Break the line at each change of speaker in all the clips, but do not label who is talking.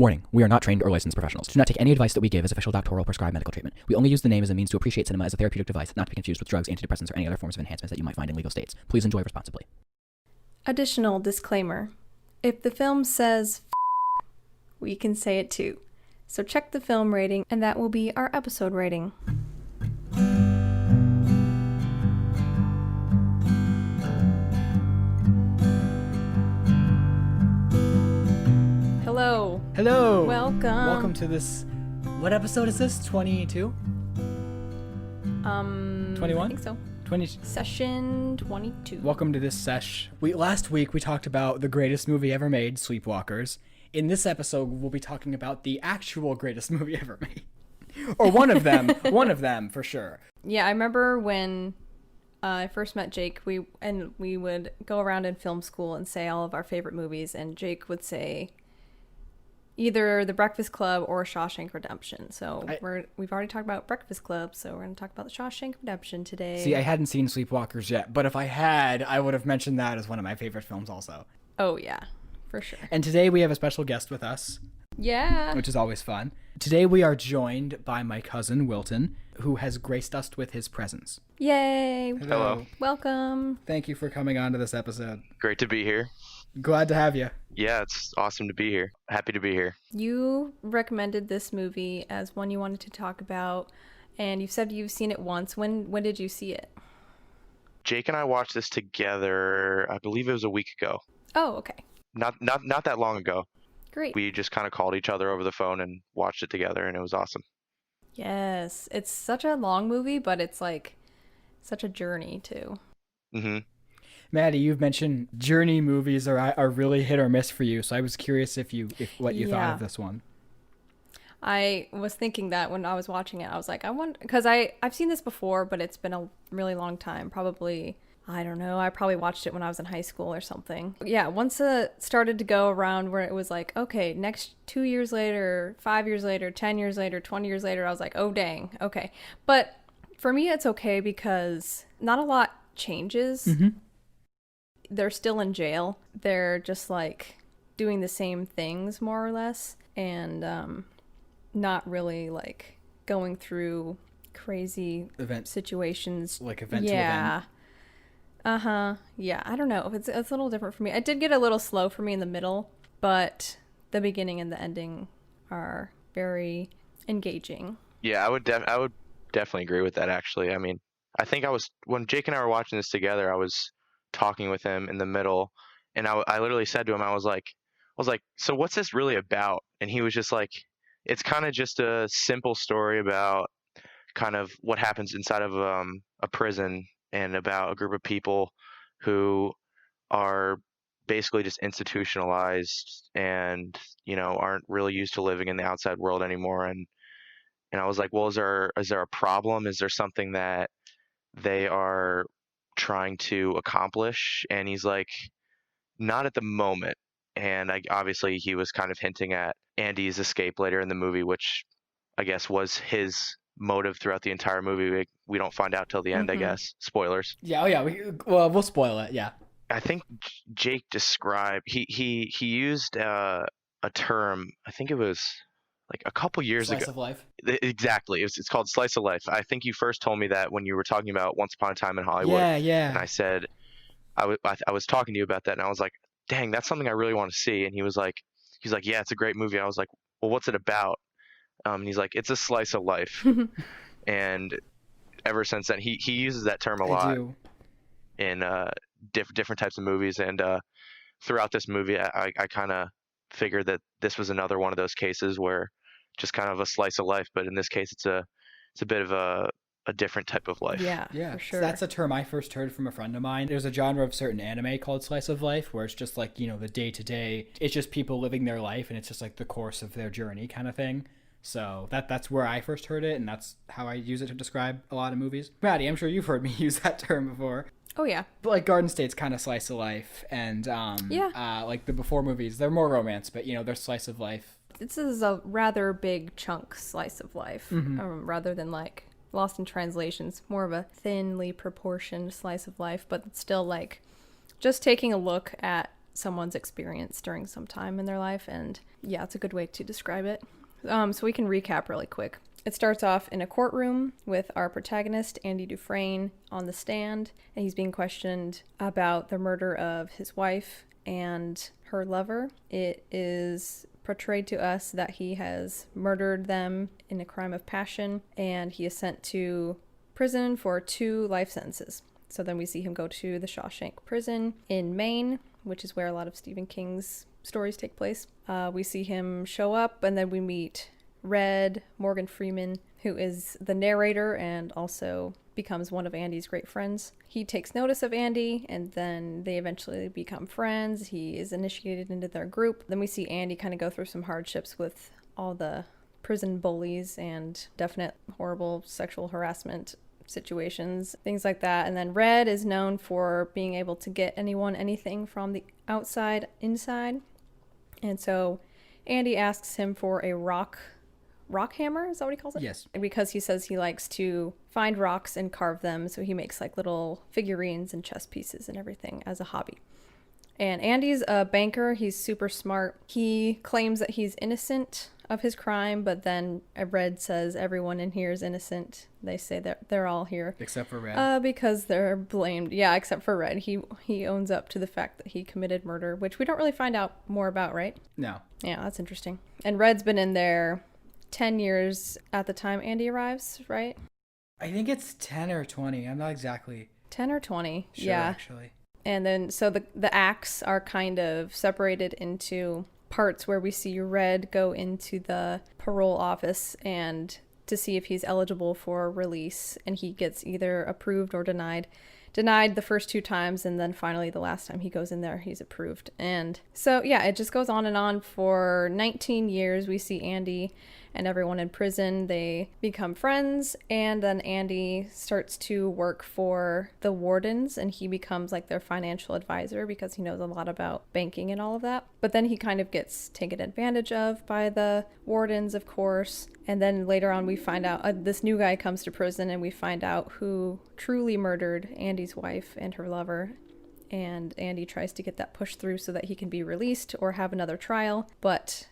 Warning, we are not trained or licensed professionals. Do not take any advice that we give as official doctoral prescribed medical treatment. We only use the name as a means to appreciate cinema as a therapeutic device, not to be confused with drugs, antidepressants, or any other forms of enhancements that you might find in legal states. Please enjoy responsibly.
Additional disclaimer. If the film says we can say it too. So check the film rating, and that will be our episode rating. Hello.
Hello.
Welcome
to this. What episode is this? 22? 21?
I think so.
20.
Session 22.
Welcome to this sesh. Last week we talked about the greatest movie ever made, Sleepwalkers. In this episode, we'll be talking about the actual greatest movie ever made. Or one of them. One of them, for sure.
Yeah, I remember when I first met Jake, we would go around in film school and say all of our favorite movies, and Jake would say either The Breakfast Club or Shawshank Redemption. So we've already talked about Breakfast Club, so we're going to talk about the Shawshank Redemption today.
See, I hadn't seen Sleepwalkers yet, but if I had, I would have mentioned that as one of my favorite films also.
Oh, yeah, for sure.
And today we have a special guest with us.
Yeah.
Which is always fun. Today we are joined by my cousin, Wilton, who has graced us with his presence.
Yay.
Hello.
Welcome.
Thank you for coming on to this episode.
Great to be here.
Glad to have you.
Yeah, it's awesome to be here. Happy to be here.
You recommended this movie as one you wanted to talk about, and you said you've seen it once. When did you see it?
Jake and I watched this together, I believe it was a week ago.
Oh, okay.
Not that long ago.
Great.
We just kind of called each other over the phone and watched it together, and it was awesome.
Yes. It's such a long movie, but it's like such a journey, too.
Mm-hmm.
Maddie, you've mentioned journey movies are really hit or miss for you, so I was curious if what you thought of this one.
I was thinking that when I was watching it. I was like, I wonder, because I've seen this before, but it's been a really long time. Probably, I don't know, I probably watched it when I was in high school or something. Yeah, once it started to go around where it was like, okay, next 2 years later, 5 years later, 10 years later, 20 years later, I was like, oh dang, okay. But for me, it's okay because not a lot changes.
Mm-hmm.
They're still in jail. They're just like doing the same things more or less, and not really like going through crazy situations.
Like event to
event. Yeah, I don't know. It's a little different for me. It did get a little slow for me in the middle, but the beginning and the ending are very engaging.
Yeah, I would definitely agree with that, actually. I mean, I think when Jake and I were watching this together, I was talking with him in the middle, and I literally said to him, I was like, so what's this really about? And he was just like, it's kind of just a simple story about kind of what happens inside of a prison, and about a group of people who are basically just institutionalized and, aren't really used to living in the outside world anymore. And I was like, well, is there a problem? Is there something that they are trying to accomplish? And he's like, not at the moment. And obviously he was kind of hinting at Andy's escape later in the movie, which I guess was his motive throughout the entire movie. We don't find out till the end, I guess. Spoilers.
Yeah. Oh yeah. We'll spoil it. Yeah.
I think Jake described, he used a term, I think it was like a couple years ago.
Slice of life.
Exactly. It's called Slice of Life. I think you first told me that when you were talking about Once Upon a Time in Hollywood.
Yeah.
And I said, I was talking to you about that, and I was like, dang, that's something I really want to see. And he was like, yeah, it's a great movie. And I was like, well, what's it about? And he's like, it's a slice of life. And ever since then, he uses that term a lot in different types of movies. And throughout this movie, I kind of figured that this was another one of those cases where just kind of a slice of life, but in this case, it's a bit of a different type of life.
Yeah, for sure.
So that's a term I first heard from a friend of mine. There's a genre of certain anime called slice of life, where it's just like, the day-to-day, it's just people living their life, and it's just like the course of their journey kind of thing. So that's where I first heard it, and that's how I use it to describe a lot of movies. Maddie, I'm sure you've heard me use that term before.
Oh yeah.
But like Garden State's kind of slice of life, and like the before movies, they're more romance, but they're slice of life.
This is a rather big chunk slice of life, rather than like Lost in Translation's more of a thinly proportioned slice of life, but it's still like just taking a look at someone's experience during some time in their life. And yeah, it's a good way to describe it. So we can recap really quick. It starts off in a courtroom with our protagonist, Andy Dufresne, on the stand, and he's being questioned about the murder of his wife and her lover. It is portrayed to us that he has murdered them in a crime of passion, and he is sent to prison for 2 life sentences. So then we see him go to the Shawshank prison in Maine, which is where a lot of Stephen King's stories take place. We see him show up, and then we meet Red, Morgan Freeman, who is the narrator and also becomes one of Andy's great friends. He takes notice of Andy, and then they eventually become friends. He is initiated into their group. Then we see Andy kind of go through some hardships with all the prison bullies and definite horrible sexual harassment situations, things like that. And then Red is known for being able to get anyone anything from the outside inside. And so Andy asks him for a rock hammer, is that what he calls it?
Yes.
Because he says he likes to find rocks and carve them, so he makes like little figurines and chess pieces and everything as a hobby. And Andy's a banker. He's super smart. He claims that he's innocent of his crime, but then Red says everyone in here is innocent. They say that they're all here.
Except for Red.
Because they're blamed. Yeah, except for Red. He owns up to the fact that he committed murder, which we don't really find out more about, right?
No.
Yeah, that's interesting. And Red's been in there 10 years at the time Andy arrives, right?
I think it's 10 or 20. I'm not exactly
10 or 20.
sure,
Yeah.
actually.
And then, so the acts are kind of separated into parts where we see Red go into the parole office and to see if he's eligible for release, and he gets either approved or denied. Denied the first 2 times, and then finally the last time he goes in there, he's approved. And so, yeah, it just goes on and on for 19 years. We see Andy and everyone in prison. They become friends, and then Andy starts to work for the wardens, and he becomes like their financial advisor because he knows a lot about banking and all of that. But then he kind of gets taken advantage of by the wardens, of course. And then later on we find out this new guy comes to prison, and we find out who truly murdered Andy's wife and her lover. And Andy tries to get that pushed through so that he can be released or have another trial. But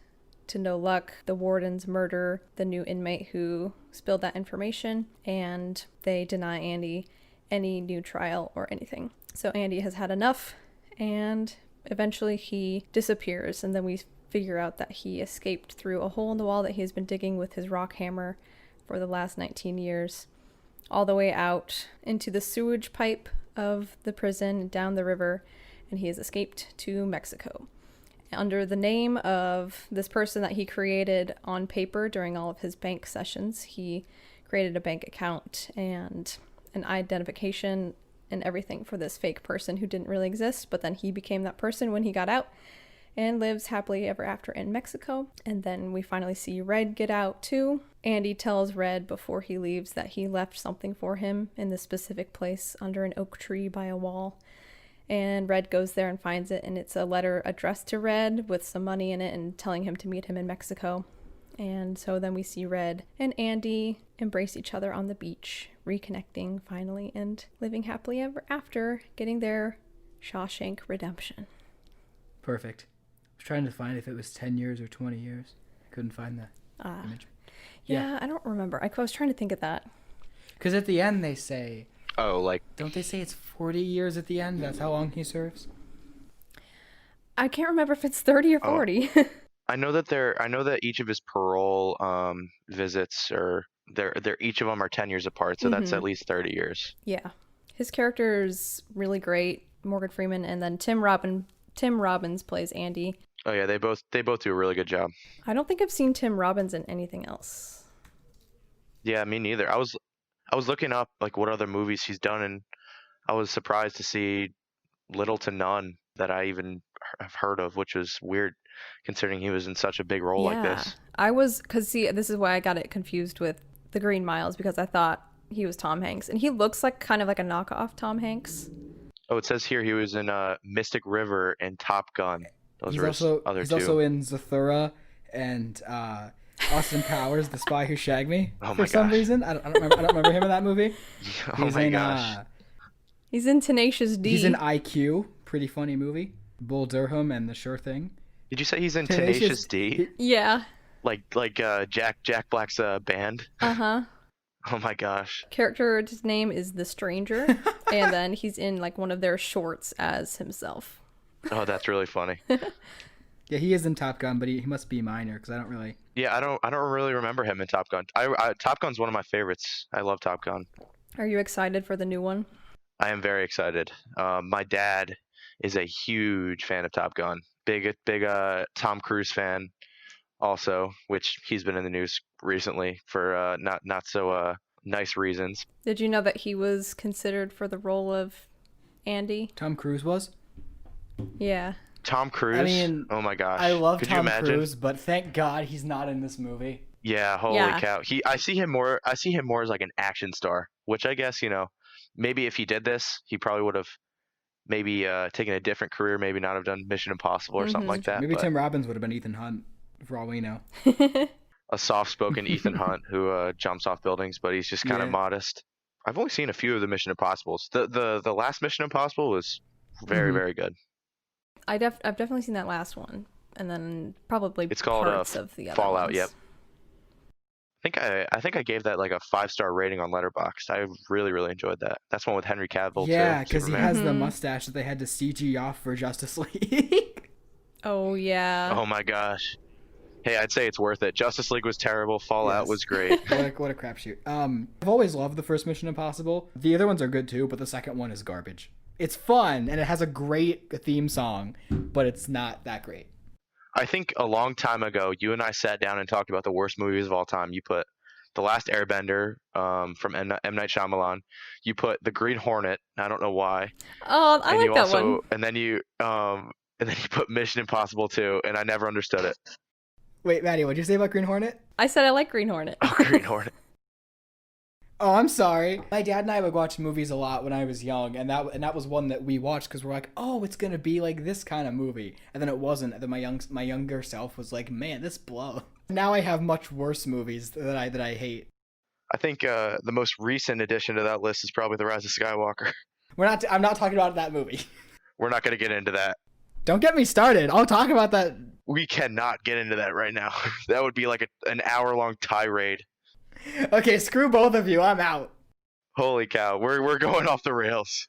to no luck, the wardens murder the new inmate who spilled that information, and they deny Andy any new trial or anything. So Andy has had enough, and eventually he disappears, and then we figure out that he escaped through a hole in the wall that he has been digging with his rock hammer for the last 19 years, all the way out into the sewage pipe of the prison down the river, and he has escaped to Mexico. Under the name of this person that he created on paper during all of his bank sessions, he created a bank account and an identification and everything for this fake person who didn't really exist, but then he became that person when he got out and lives happily ever after in Mexico. And then we finally see Red get out too. Andy tells Red before he leaves that he left something for him in this specific place under an oak tree by a wall. And Red goes there and finds it, and it's a letter addressed to Red with some money in it and telling him to meet him in Mexico. And so then we see Red and Andy embrace each other on the beach, reconnecting finally and living happily ever after, getting their Shawshank Redemption.
Perfect. I was trying to find if it was 10 years or 20 years. I couldn't find that image.
Yeah, I don't remember. I was trying to think of that.
Because at the end they say...
Oh, like...
Don't they say it's 40 years at the end? That's how long he serves?
I can't remember if it's 30 or 40.
I know that each of his parole visits are they're each of them are 10 years apart, so that's at least 30 years.
Yeah. His character's really great, Morgan Freeman, and then Tim Robbins plays Andy.
Oh yeah, they both do a really good job.
I don't think I've seen Tim Robbins in anything else.
Yeah, me neither. I was looking up like what other movies he's done, and I was surprised to see little to none that I even have heard of, which was weird considering he was in such a big role like this. This is why I got it confused with The Green Miles, because I thought he was Tom Hanks, and he looks like kind of like a knockoff Tom Hanks. Oh, it says here he was in Mystic River and Top Gun.
He's also in Zathura and Austin Powers, The Spy Who Shagged Me. For some reason, I don't remember him in that movie.
Oh my gosh.
He's in Tenacious D.
He's in IQ, pretty funny movie. Bull Durham and the Sure Thing.
Did you say he's in
Tenacious
Tenacious D?
Yeah.
Like Jack Black's band?
Uh-huh.
Oh my gosh.
Character's name is The Stranger, and then he's in like one of their shorts as himself.
Oh, that's really funny.
Yeah, he is in Top Gun, but he must be minor because I don't really.
Yeah, I don't really remember him in Top Gun. Top Gun's one of my favorites. I love Top Gun.
Are you excited for the new one?
I am very excited. My dad is a huge fan of Top Gun. Big Tom Cruise fan also, which he's been in the news recently for not so nice reasons.
Did you know that he was considered for the role of Andy?
Tom Cruise was?
Yeah.
Tom Cruise?
I mean,
oh my gosh.
I love
Could
Tom
you imagine?
Cruise, but thank God he's not in this movie.
Yeah, holy
Yeah.
cow. I see him more as like an action star, which I guess, maybe if he did this, he probably would have maybe taken a different career, maybe not have done Mission Impossible or something like that.
Maybe
but
Tim Robbins would have been Ethan Hunt, for all we know.
a soft-spoken Ethan Hunt who jumps off buildings, but he's just kind of
Yeah.
modest. I've only seen a few of the Mission Impossibles. The last Mission Impossible was very, very good.
I've definitely seen that last one, and then probably
It's called
parts of the other
Fallout.
ones.
Yep. I think I gave that like a 5-star rating on Letterboxd. I really, really enjoyed that. That's one with Henry Cavill too.
Yeah, because he
Superman.
has the mustache that they had to CG off for Justice League.
Oh yeah.
Oh my gosh. Hey, I'd say it's worth it. Justice League was terrible. Fallout
Yes.
was great.
What a crapshoot. I've always loved the first Mission Impossible. The other ones are good too, but the second one is garbage. It's fun and it has a great theme song, but it's not that great.
I think a long time ago, you and I sat down and talked about the worst movies of all time. You put The Last Airbender from M. Night Shyamalan. You put The Green Hornet. I don't know why.
Oh, I
And
like
you
that
also,
one.
and then you put Mission Impossible 2, and I never understood it.
Wait, Maddie, what'd you say about Green Hornet?
I said I like Green Hornet.
Oh, Green Hornet.
Oh, I'm sorry. My dad and I would watch movies a lot when I was young, and that was one that we watched because we're like, oh, it's gonna be like this kind of movie, and then it wasn't. And then my younger self was like, man, this blows. Now I have much worse movies that I hate.
I think the most recent addition to that list is probably The Rise of Skywalker.
I'm not talking about that movie.
We're not going to get into that.
Don't get me started. I'll talk about that.
We cannot get into that right now. That would be like an hour-long tirade.
Okay, screw both of you. I'm out.
Holy cow, we're going off the rails.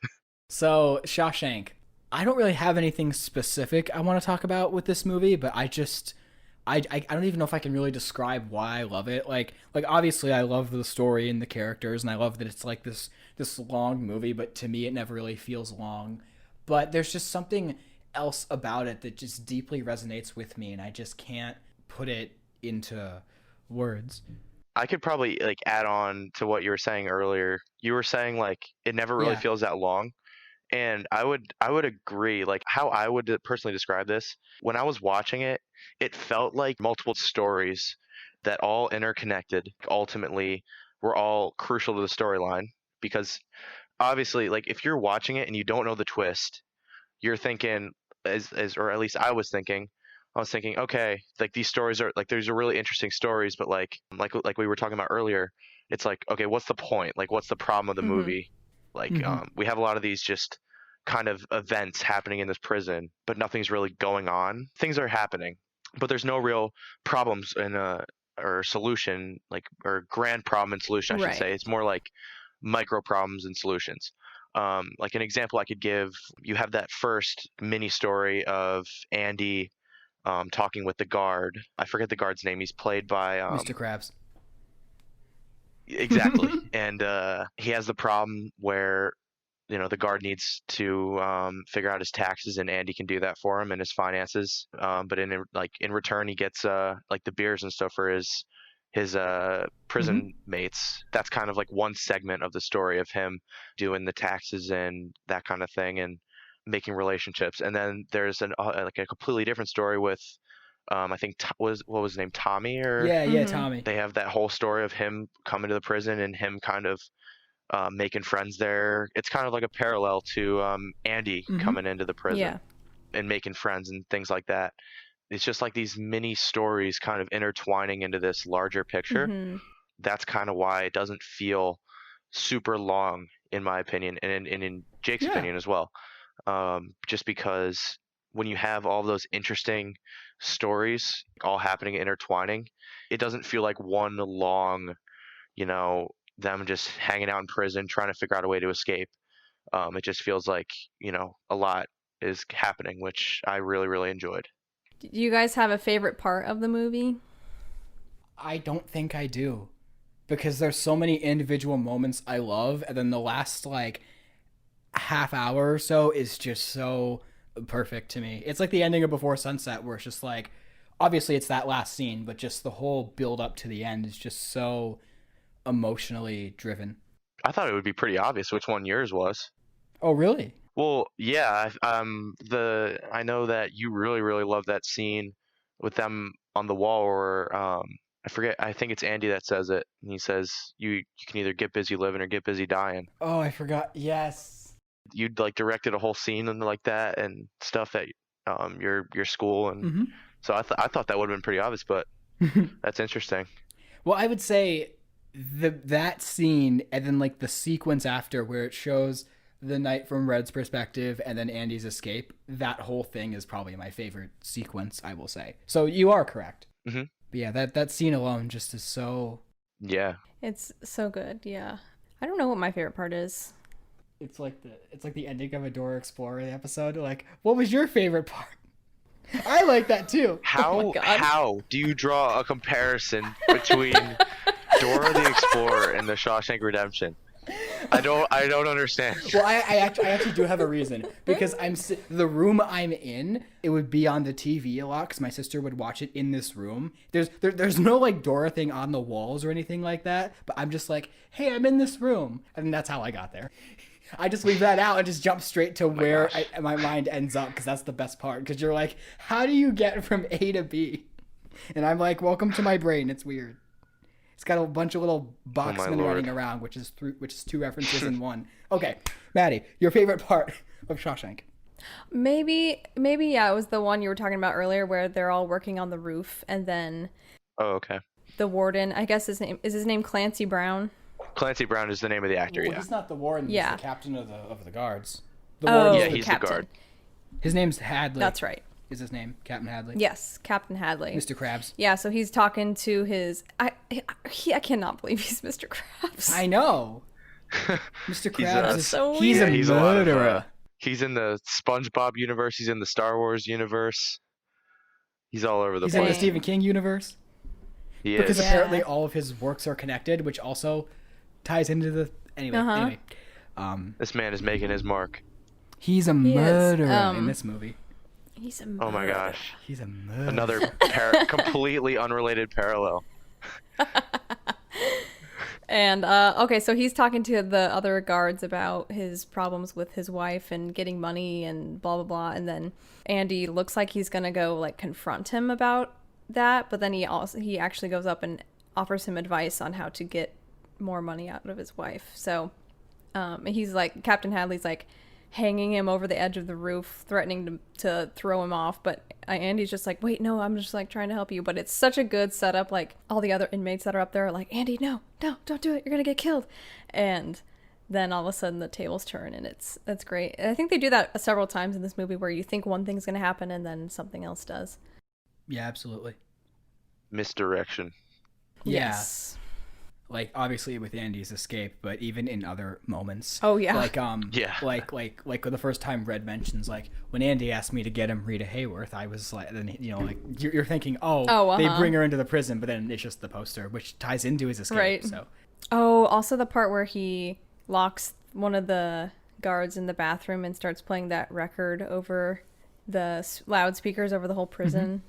So, Shawshank. I don't really have anything specific I want to talk about with this movie, but I don't even know if I can really describe why I love it. Like obviously I love the story and the characters, and I love that it's like this long movie, but to me it never really feels long. But there's just something else about it that just deeply resonates with me, and I just can't put it into words.
I could probably like add on to what you were saying earlier. You were saying like it never really
Yeah.
feels that long. And I would agree. Like how I would personally describe this, when I was watching it, it felt like multiple stories that all interconnected. Ultimately, were all crucial to the storyline because obviously, like if you're watching it and you don't know the twist, you're thinking or at least I was thinking, okay, like these stories are like these are really interesting stories, but like we were talking about earlier, it's like, okay, what's the point? Like what's the problem of the movie? Like we have a lot of these just kind of events happening in this prison, but nothing's really going on. Things are happening, but there's no real problems or solution, like or grand problem and solution, I should
Right.
say. It's more like micro problems and solutions. Like an example I could give, you have that first mini story of Andy talking with the guard. I forget the guard's name. He's played by
Mr. Krabs.
Exactly. And he has the problem where the guard needs to figure out his taxes, and Andy can do that for him and his finances. But in return, he gets like the beers and stuff for his prison mates. That's kind of like one segment of the story of him doing the taxes and that kind of thing and making relationships. And then there's like a completely different story with I think what was his name, Tommy, or
Yeah, Tommy.
they have that whole story of him coming to the prison and him kind of making friends there. It's kind of like a parallel to Andy coming into the prison
Yeah.
and making friends and things like that. It's just like these mini stories kind of intertwining into this larger picture. That's kind of why it doesn't feel super long, in my opinion, and in Jake's opinion as well. Just because when you have all those interesting stories all happening, intertwining, it doesn't feel like one long, them just hanging out in prison trying to figure out a way to escape. It just feels like, a lot is happening, which I really, really enjoyed.
Do you guys have a favorite part of the movie?
I don't think I do, because there's so many individual moments I love, and then the last like half hour or so is just so perfect to me. It's like the ending of Before Sunset, where it's just like, obviously it's that last scene, but just the whole build up to the end is just so emotionally driven.
I thought it would be pretty obvious which one yours was.
Oh, really?
Well, yeah, I know that you really, really love that scene with them on the wall where I forget, I think it's Andy that says it. And he says you can either get busy living or get busy dying.
Oh, I forgot. Yes.
You'd like directed a whole scene and like that and stuff at your school, and so I thought that would have been pretty obvious, but that's interesting.
Well, I would say that scene and then like the sequence after where it shows the night from Red's perspective and then Andy's escape, that whole thing is probably my favorite sequence, I will say. So you are correct.
Mm-hmm.
But yeah, that scene alone just is so...
Yeah.
It's so good, yeah. I don't know what my favorite part is.
It's like the ending of a Dora Explorer episode. Like, what was your favorite part? I like that too.
How do you draw a comparison between Dora the Explorer and the Shawshank Redemption? I don't understand.
Well, I actually do have a reason, because the room I'm in, it would be on the TV a lot because my sister would watch it in this room. There's no like Dora thing on the walls or anything like that, but I'm just like, hey, I'm in this room, and that's how I got there. I just leave that out and just jump straight to where my mind ends up, because that's the best part. Because you're like, how do you get from A to B? And I'm like, welcome to my brain. It's weird. It's got a bunch of little boxmen running around, which is two references in one. Okay, Maddie, your favorite part of Shawshank?
Maybe yeah, it was the one you were talking about earlier where they're all working on the roof, and then
okay.
The warden, I guess his name Clancy Brown.
Clancy Brown is the name of the actor.
Well,
yeah,
he's not the warden.
Yeah.
He's the captain of the guards.
He's the guard.
His name's Hadley.
That's right.
Is his name Captain Hadley?
Yes, Captain Hadley.
Mr. Krabs.
Yeah, so he's talking to his... I cannot believe he's Mr. Krabs.
I know. Mr. Krabs is
so
he's
weird.
a murderer.
He's in the SpongeBob universe. He's in the Star Wars universe. He's all over the place.
He's in the Stephen King universe.
He
because
is.
apparently all of his works are connected, which also ties into the... Anyway.
This man is making his mark.
He's a murderer in this movie.
He's a murderer.
Oh my gosh.
He's a murderer.
Another completely unrelated parallel.
And, okay, so he's talking to the other guards about his problems with his wife and getting money and blah, blah, blah. And then Andy looks like he's going to go, like, confront him about that. But then he actually goes up and offers him advice on how to get more money out of his wife. So he's like, Captain Hadley's like hanging him over the edge of the roof, threatening to throw him off. But Andy's just like, wait, no, I'm just like trying to help you. But it's such a good setup. Like all the other inmates that are up there are like, Andy, no, don't do it. You're going to get killed. And then all of a sudden the tables turn, and that's great. And I think they do that several times in this movie where you think one thing's going to happen and then something else does.
Yeah, absolutely.
Misdirection.
Yeah.
Yes.
Like obviously with Andy's escape, but even in other moments.
Oh yeah.
Like
yeah.
Like the first time Red mentions like when Andy asked me to get him Rita Hayworth, I was like, then like you're thinking, they bring her into the prison, but then it's just the poster, which ties into his escape.
Right.
So.
Oh, also the part where he locks one of the guards in the bathroom and starts playing that record over the loudspeakers over the whole prison.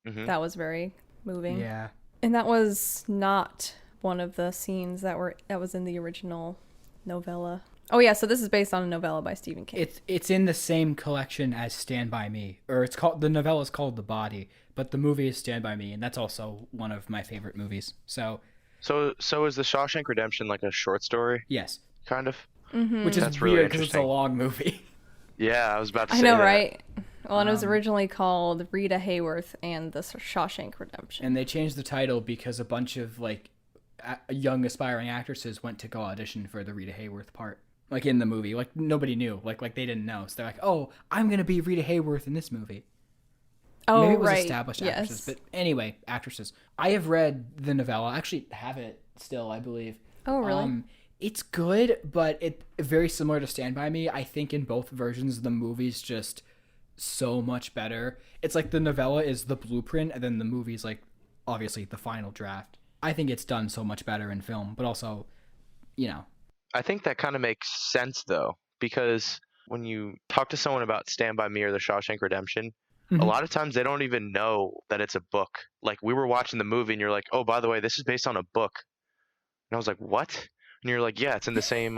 Mm-hmm.
That was very moving.
Yeah. And
that was not one of the scenes that was in the original novella. Oh yeah, so this is based on a novella by Stephen King.
It's in the same collection as Stand By Me, or the novella is called The Body, but the movie is Stand By Me, and that's also one of my favorite movies. So
is the Shawshank Redemption like a short story?
Yes.
Kind of.
Mm-hmm.
Which is
That's
weird
really
because it's a long movie.
Yeah, I was about to say
I know,
that.
right? Well, and it was originally called Rita Hayworth and the Shawshank Redemption.
And they changed the title because a bunch of like young aspiring actresses went to go audition for the Rita Hayworth part. like in the movie. Like nobody knew. Like they didn't know. So they're like, oh, I'm gonna be Rita Hayworth in this movie.
Oh,
Maybe it was
right.
established actresses,
Yes.
but anyway, actresses. I have read the novella. I actually have it still, I believe.
Oh, really?
It's good, but it very similar to Stand By Me. I think in both versions, the movie's just so much better. It's like the novella is the blueprint, and then the movie's like obviously the final draft. I think it's done so much better in film, but also, you know,
I think that kind of makes sense though, because when you talk to someone about Stand By Me or The Shawshank Redemption, a lot of times they don't even know that it's a book. Like we were watching the movie and you're like, oh, by the way, this is based on a book. And I was like, what? And you're like, yeah, it's in the same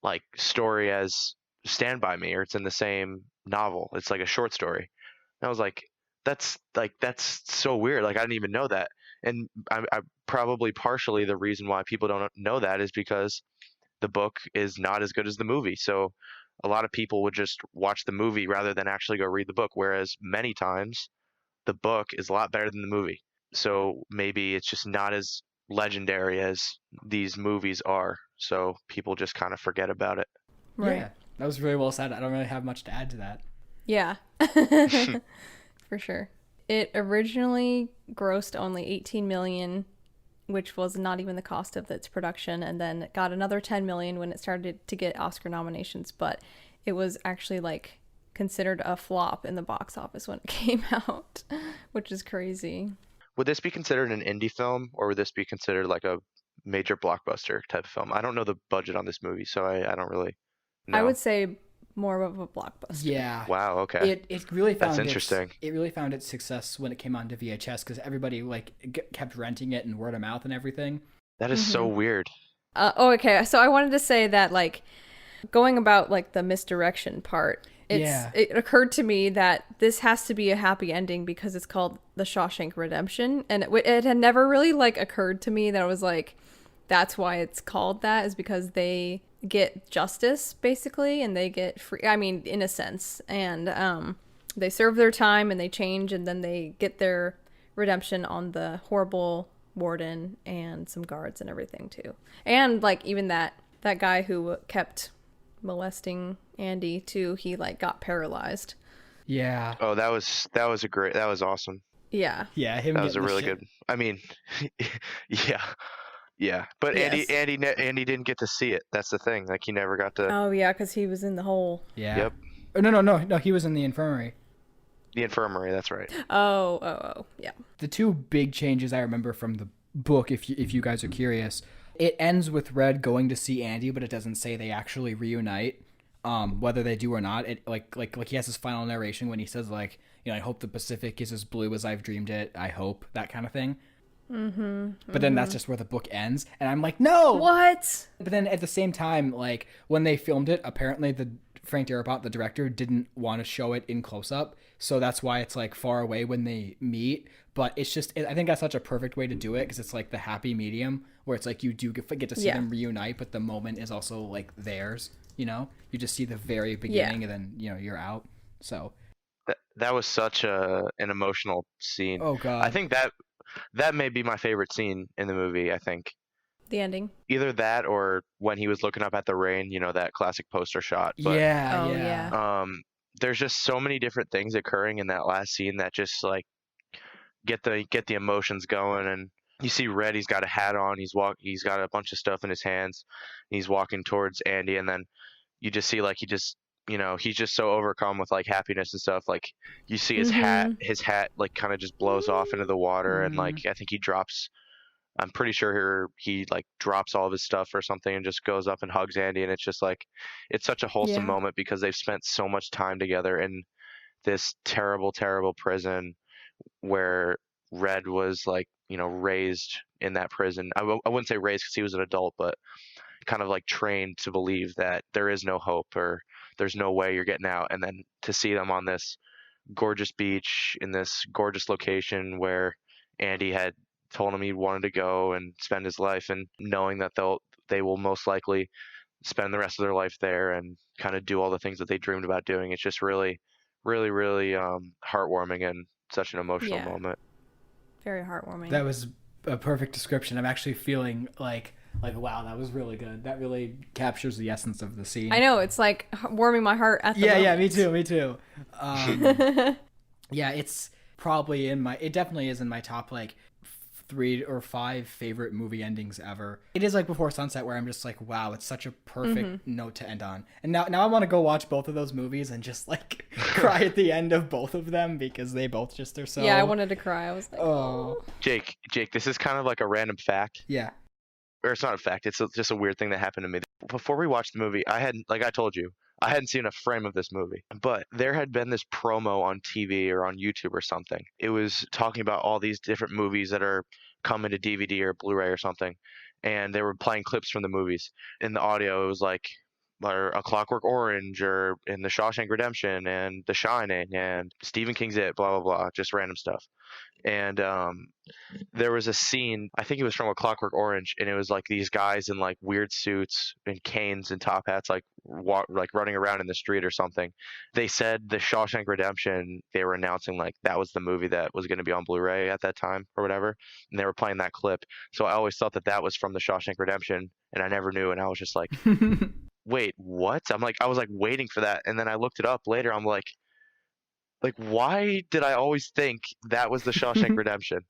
like story as Stand By Me, or it's in the same novel. It's like a short story. And I was like, that's so weird. Like I didn't even know that. And I probably partially the reason why people don't know that is because the book is not as good as the movie. So a lot of people would just watch the movie rather than actually go read the book. Whereas many times the book is a lot better than the movie. So maybe it's just not as legendary as these movies are. So people just kind of forget about it.
Right.
yeah, that was really well said. I don't really have much to add to that.
Yeah. For sure. It originally grossed only 18 million, which was not even the cost of its production, and then it got another 10 million when it started to get Oscar nominations, but it was actually like considered a flop in the box office when it came out, which is crazy.
Would this be considered an indie film, or would this be considered like a major blockbuster type of film? I don't know the budget on this movie, so I don't really know.
I would say more of a blockbuster.
Yeah.
Wow, okay.
It really found
That's interesting.
It really found its success when it came onto VHS because everybody like kept renting it and word of mouth and everything.
That is so weird.
Okay. So I wanted to say that, like, going about like the misdirection part, it occurred to me that this has to be a happy ending because it's called The Shawshank Redemption, and it had never really like occurred to me that I was like, that's why it's called that, is because they get justice basically, and they get free. I mean, in a sense, and they serve their time and they change, and then they get their redemption on the horrible warden and some guards and everything too, and like even that guy who kept molesting Andy too, he like got paralyzed.
Yeah.
Oh, that was awesome.
Yeah.
Yeah, him.
That was a
getting the
really
shit-
good. I mean, yeah, yeah. But
Yes.
Andy didn't get to see it. That's the thing. Like he never got to.
Oh yeah, because he was in the hole.
Yeah.
Yep.
Oh, no. He was in the infirmary.
The infirmary. That's right.
Oh, yeah.
The two big changes I remember from the book, if you guys are curious, it ends with Red going to see Andy, but it doesn't say they actually reunite. Whether they do or not, it like he has his final narration when he says like, you know, I hope the Pacific is as blue as I've dreamed it. I hope, that kind of thing. But then that's just where the book ends, and I'm like, no.
What?
But then at the same time, like when they filmed it, apparently the Frank Darabont, the director, didn't want to show it in close up, so that's why it's like far away when they meet. But it's just, I think that's such a perfect way to do it because it's like the happy medium where it's like you do get to see them reunite, but the moment is also like theirs. You know, you just see the very beginning, and then you know you're out. So
That was such an emotional scene.
oh god,
I think that may be my favorite scene in the movie. I think
The ending.
either that or when he was looking up at the rain. You know, that classic poster shot. But,
Yeah.
there's just so many different things occurring in that last scene that just like get the emotions going. And you see Red, he's got a hat on, he's got a bunch of stuff in his hands, he's walking towards Andy, and then you just see like he's just so overcome with like happiness and stuff. Like you see his hat like kind of just blows off into the water, and like I think I'm pretty sure he like drops all of his stuff or something and just goes up and hugs Andy, and it's just like it's such a wholesome moment because they've spent so much time together in this terrible prison where Red was like raised in that prison. I wouldn't say raised because he was an adult, but kind of like trained to believe that there is no hope or there's no way you're getting out. And then to see them on this gorgeous beach in this gorgeous location where Andy had told him he wanted to go and spend his life, and knowing that they will most likely spend the rest of their life there and kind of do all the things that they dreamed about doing. It's just really heartwarming and such an emotional moment.
Very heartwarming.
that was a perfect description. I'm actually feeling like like, wow, that was really good. That really captures the essence of the scene.
I know, it's like warming my heart at the moment.
Yeah, me too. Yeah, it's probably it definitely is in my top like 3 or 5 favorite movie endings ever. It is like Before Sunset, where I'm just like, wow, it's such a perfect note to end on. And now I want to go watch both of those movies and just like cry at the end of both of them, because they both just are so.
Yeah, I wanted to cry. I was like, oh.
Jake, this is kind of like a random fact.
Yeah.
Or it's not a fact. It's just a weird thing that happened to me. Before we watched the movie, like I told you, I hadn't seen a frame of this movie, but there had been this promo on TV or on YouTube or something. It was talking about all these different movies that are coming to DVD or Blu-ray or something, and they were playing clips from the movies. In the audio, it was like A Clockwork Orange, or in The Shawshank Redemption, and The Shining, and Stephen King's It, blah, blah, blah, just random stuff. And there was a scene, I think it was from A Clockwork Orange, and it was like these guys in like weird suits and canes and top hats, like running around in the street or something. They said The Shawshank Redemption, they were announcing like that was the movie that was going to be on Blu-ray at that time or whatever, and they were playing that clip. So I always thought that was from The Shawshank Redemption, and I never knew, and I was just like, wait, what? I was like waiting for that, and then I looked it up later. I'm like, why did I always think that was The Shawshank Redemption?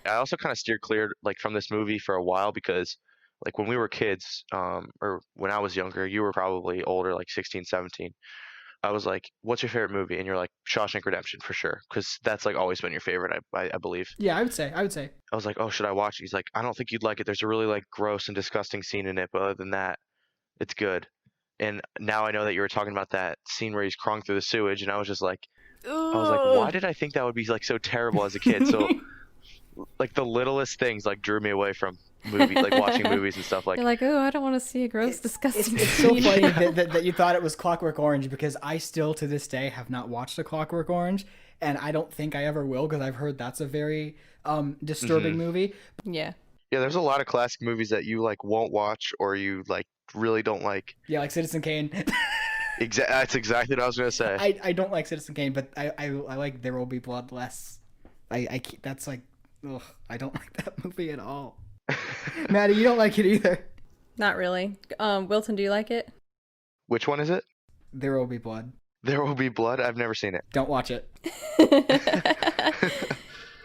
I also kind of steered clear like from this movie for a while, because like when we were kids, or when I was younger, you were probably older, like 16, 17. I was like, what's your favorite movie? And you're like, Shawshank Redemption for sure, because that's like always been your favorite, I believe.
Yeah, I would say.
I was like, oh, should I watch it? He's like, I don't think you'd like it. There's a really like gross and disgusting scene in it, but other than that, it's good. And now I know that you were talking about that scene where he's crawling through the sewage, and I was just like, why did I think that would be like so terrible as a kid? So like the littlest things like drew me away from like watching movies and stuff. Like,
you're like, oh, I don't want to see a gross, disgusting
It's so funny that you thought it was Clockwork Orange, because I still to this day have not watched A Clockwork Orange, and I don't think I ever will, because I've heard that's a very disturbing movie.
Yeah,
there's a lot of classic movies that you like won't watch, or you like really don't like.
Yeah, like Citizen Kane.
That's exactly what I was gonna say.
I don't like Citizen Kane, but I like There Will Be Blood less. That's like, ugh, I don't like that movie at all. Maddie, you don't like it either.
not really. Wilton, do you like it?
Which one is it?
There Will Be Blood.
There Will Be Blood? I've never seen it.
Don't watch it.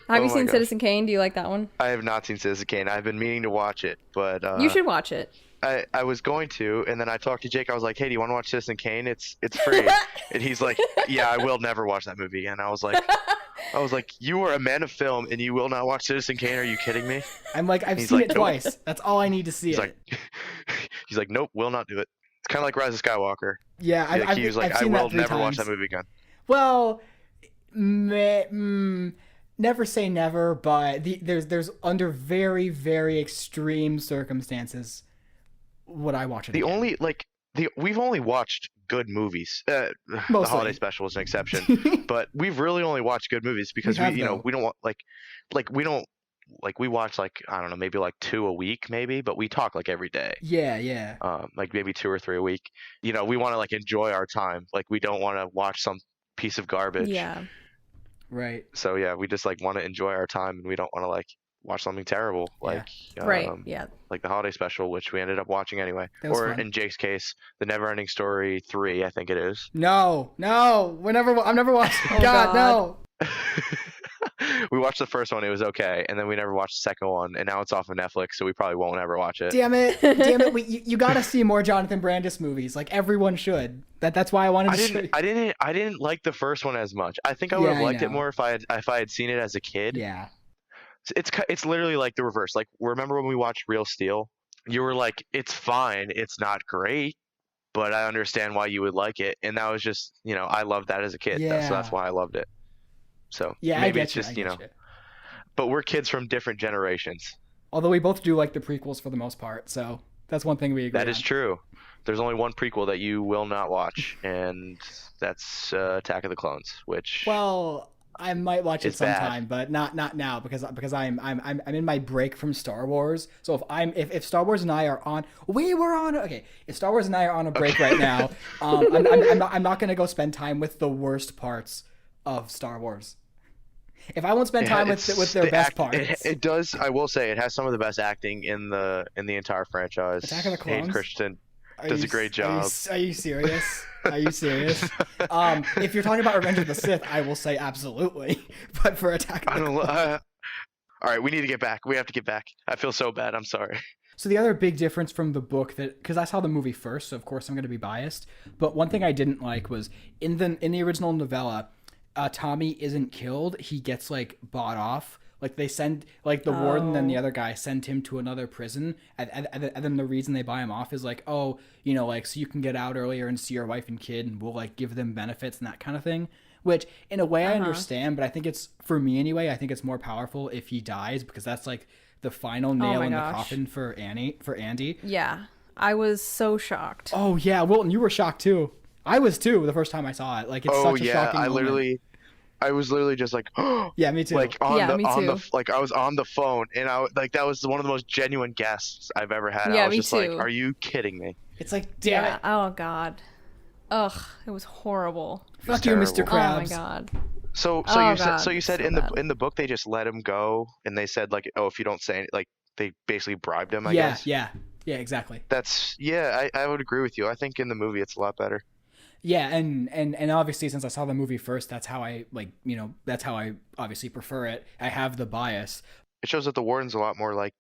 Have you seen Citizen Kane? Do you like that one?
I have not seen Citizen Kane. I've been meaning to watch it, but
you should watch it.
I was going to, and then I talked to Jake. I was like, hey, do you want to watch Citizen Kane? It's free. And he's like, yeah, I will never watch that movie. And I was like, you are a man of film, and you will not watch Citizen Kane? Are you kidding me?
I'm like, I've seen it twice. Nope. That's all I need to see
He's like, nope, will not do it. It's kind of like Rise of Skywalker.
Yeah,
he was like, I will never watch that movie again.
Well, never say never, but there's under very, very extreme circumstances would I watch it again.
We've only watched good movies. The Holiday Special was an exception, but we've really only watched good movies because we don't want we watch like, I don't know, maybe like 2 a week maybe, but we talk like every day.
Yeah.
Like maybe 2 or 3 a week. We want to like enjoy our time. Like we don't want to watch some piece of garbage.
Yeah.
Right.
So yeah, we just like want to enjoy our time, and we don't want to like watch something terrible like like the Holiday Special, which we ended up watching anyway. Or fun. In Jake's case, The Neverending Story 3, I think it is.
No, I'm never watching. Oh, God, no.
We watched the first one, it was okay, and then we never watched the second one, and now it's off of Netflix, so we probably won't ever watch it.
Damn it! You gotta see more Jonathan Brandis movies. Like everyone should. That's why I wanted to.
I didn't like the first one as much. I think I would have liked it more if I had seen it as a kid.
Yeah.
It's literally like the reverse. Like, remember when we watched Real Steel? You were like, it's fine, it's not great, but I understand why you would like it, and that was just, I loved that as a kid.
Yeah.
So that's why I loved it. So
yeah,
maybe it's just but we're kids from different generations.
Although we both do like the prequels for the most part, so that's one thing we agree on.
That is true. There's only one prequel that you will not watch, and that's Attack of the Clones, which
I might watch it sometime,
bad.
but not now because I'm in my break from Star Wars. So if Star Wars and I are on, if Star Wars and I are on a break right now, I'm not gonna go spend time with the worst parts of Star Wars. If I won't spend time with their best parts,
it does. I will say it has some of the best acting in the entire franchise.
Attack of the
Hayden
Clones.
Christensen does a great job.
Are you serious? Are you serious? If you're talking about Revenge of the Sith, I will say absolutely. But for Attack of the Clones...
All right, we need to get back. We have to get back. I feel so bad. I'm sorry.
So the other big difference from the book, that because I saw the movie first, so of course I'm going to be biased, but one thing I didn't like was in the original novella, Tommy isn't killed. He gets like bought off. Like they send like the warden and the other guy send him to another prison, and then the reason they buy him off is like, oh, you know, like so you can get out earlier and see your wife and kid, and we'll like give them benefits and that kind of thing. Which in a way I understand, but I think it's, for me anyway, I think it's more powerful if he dies, because that's like the final nail in the coffin for Andy.
Yeah, I was so shocked.
Oh yeah, Wilton, you were shocked too. I was too the first time I saw it. Like it's such a shocking moment.
I was literally just like, oh,
yeah, me too.
Like like I was on the phone, and like that was one of the most genuine guests I've ever had.
Yeah,
I was
me
just
too.
like, are you kidding me?
It's like, damn it.
Oh god. Ugh, it was horrible.
Fuck you, Mr. Krabs.
Oh my god.
So you said in the book they just let him go, and they said like, oh, if you don't say anything, like they basically bribed him. I guess.
Yeah, exactly.
I would agree with you. I think in the movie it's a lot better.
Yeah, and obviously since I saw the movie first, that's how I that's how I obviously prefer it. I have the bias.
It shows that the warden's a lot more like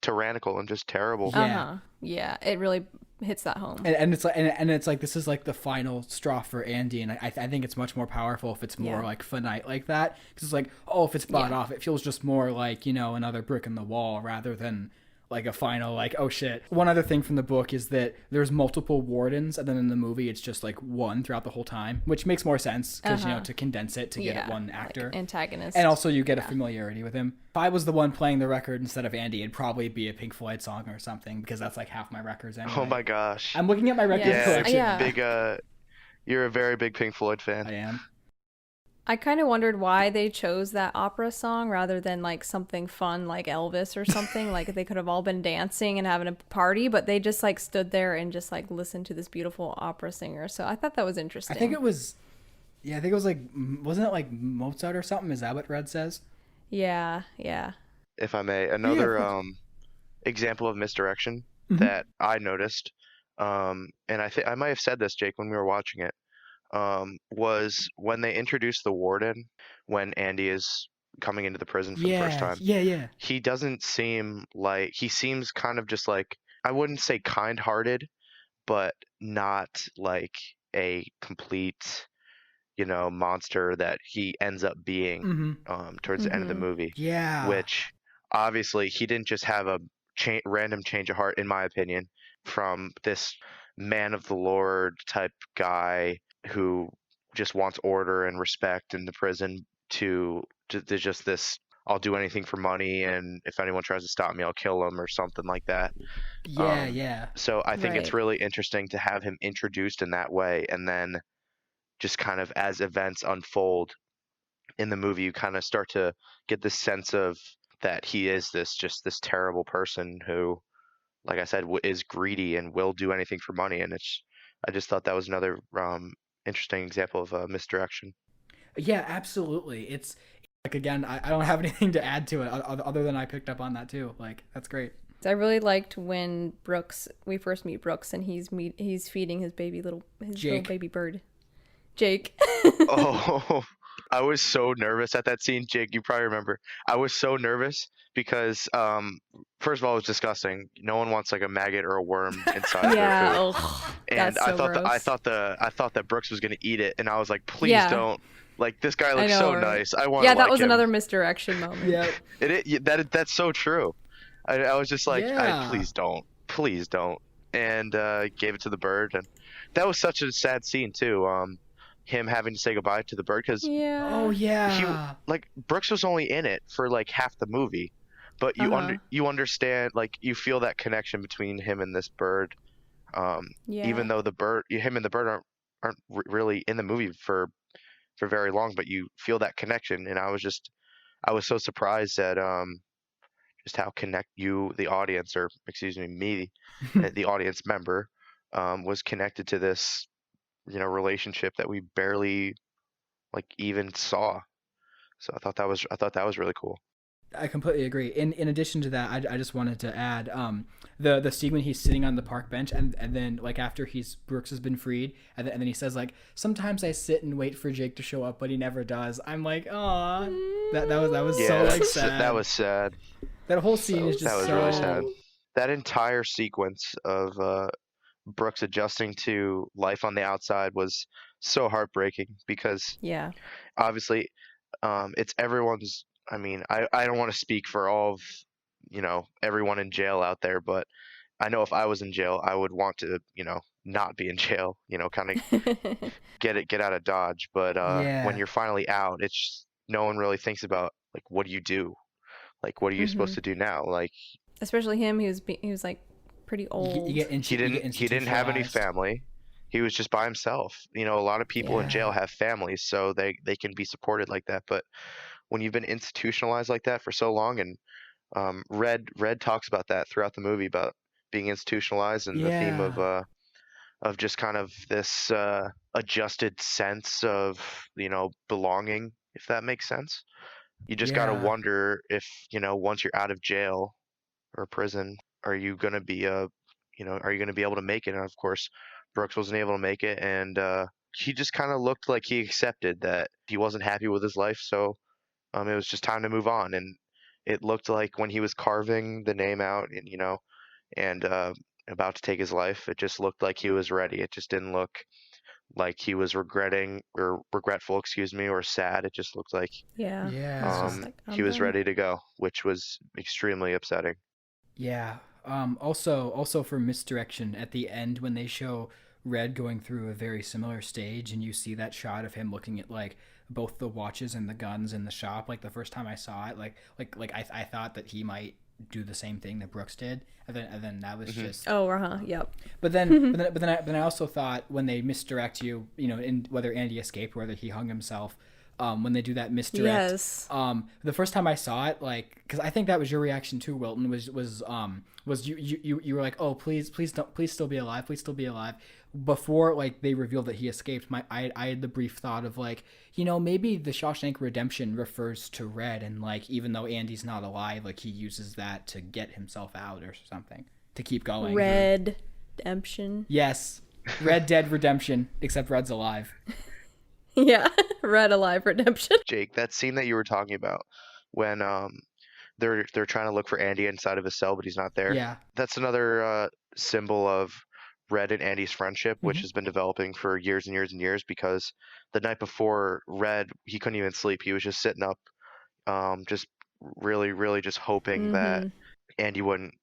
tyrannical and just terrible.
Yeah. Yeah, it really hits that home.
And it's like this is like the final straw for Andy, and I think it's much more powerful if it's more like finite like that, because it's like, oh, if it's bought off, it feels just more like, you know, another brick in the wall rather than like a final, like, oh shit. One other thing from the book is that there's multiple wardens, and then in the movie it's just like one throughout the whole time, which makes more sense because you know, to condense it to get it one actor,
like antagonist,
and also you get a familiarity with him. If I was the one playing the record instead of Andy, it'd probably be a Pink Floyd song or something, because that's like half my records anyway.
Oh my gosh,
I'm looking at my record collection.
Big you're a very big Pink Floyd fan.
I am.
I kind of wondered why they chose that opera song rather than like something fun like Elvis or something. Like they could have all been dancing and having a party, but they just like stood there and just like listened to this beautiful opera singer. So I thought that was interesting.
I think it was like, wasn't it like Mozart or something? Is that what Red says?
Yeah.
If I may, another example of misdirection that I noticed, and I might have said this, Jake, when we were watching it, was when they introduced the warden when Andy is coming into the prison for the first time.
Yeah.
He doesn't seem like, he seems kind of just like, I wouldn't say kind-hearted, but not like a complete, you know, monster that he ends up being towards the end of the movie.
Yeah.
Which obviously he didn't just have a random change of heart, in my opinion, from this man of the Lord type guy who just wants order and respect in the prison to just this, I'll do anything for money, and if anyone tries to stop me, I'll kill them, or something like that.
Yeah.
So I think it's really interesting to have him introduced in that way, and then just kind of as events unfold in the movie, you kind of start to get this sense of that he is this terrible person who, like I said, is greedy and will do anything for money. And I just thought that was another interesting example of misdirection.
Yeah, absolutely. It's like, again, I don't have anything to add to it other than I picked up on that too. Like, that's great.
I really liked when we first meet Brooks, and he's feeding his little baby bird, Jake.
Oh, I was so nervous at that scene, Jake. You probably remember. I was so nervous because, first of all, it was disgusting. No one wants like a maggot or a worm inside their food. And
that's so gross.
I thought that Brooks was gonna eat it, and I was like, please don't. Like, this guy looks so nice. I want.
Yeah, that was another misdirection moment.
Yeah,
that's so true. I was just like, please don't, and gave it to the bird, and that was such a sad scene too. Him having to say goodbye to the bird, because Brooks was only in it for like half the movie, but you understand, like, you feel that connection between him and this bird, even though him and the bird aren't really in the movie for very long, but you feel that connection. And I was so surprised at just how the audience, or excuse me, the audience member, was connected to this, you know, relationship that we barely like even saw. So I thought that was really cool.
I completely agree. In addition to that, I just wanted to add the scene when he's sitting on the park bench and then like after Brooks has been freed and then he says like, sometimes I sit and wait for Jake to show up but he never does. I'm like, aw, that was
Yeah,
so like sad.
that was sad.
That whole scene is just
That was
so
really sad. That entire sequence of Brooks adjusting to life on the outside was so heartbreaking because
Yeah.
obviously it's everyone's. I mean, I don't want to speak for all of, everyone in jail out there, but I know if I was in jail, I would want to, not be in jail, kind of get out of Dodge. But
Yeah.
when you're finally out, it's just, no one really thinks about like, what do you do? Like, what are you supposed to do now? Like,
especially him, he was like pretty old.
he
didn't have any family. He was just by himself. A lot of people in jail have families, so they can be supported like that. But when you've been institutionalized like that for so long, and Red talks about that throughout the movie about being institutionalized and the theme of just kind of this adjusted sense of belonging, if that makes sense. You just gotta wonder if once you're out of jail or prison, are you gonna be are you gonna be able to make it? And of course, Brooks wasn't able to make it, and he just kind of looked like he accepted that he wasn't happy with his life, so it was just time to move on. And it looked like when he was carving the name out, and and about to take his life, it just looked like he was ready. It just didn't look like he was regretful, excuse me, or sad. It just looked like he was ready to go, which was extremely upsetting.
Yeah. Also for misdirection at the end when they show Red going through a very similar stage and you see that shot of him looking at like both the watches and the guns in the shop. Like the first time I saw it, I thought that he might do the same thing that Brooks did, and then that was just
Yep.
But then I also thought when they misdirect you, in whether Andy escaped or whether he hung himself, when they do that misdirect, the first time I saw it, like, because I think that was your reaction too, Wilton, was you were like, oh, please still be alive, before like they revealed that he escaped. I had the brief thought of like, maybe the Shawshank Redemption refers to Red, and like even though Andy's not alive, like he uses that to get himself out or something to keep going.
Red Redemption.
Yes, Red Dead Redemption, except Red's alive.
Yeah, Red Alive Redemption.
Jake, that scene that you were talking about when they're trying to look for Andy inside of his cell, but he's not there.
Yeah,
that's another symbol of Red and Andy's friendship, which has been developing for years and years and years. Because the night before, Red, he couldn't even sleep. He was just sitting up, just really, really just hoping that Andy wouldn't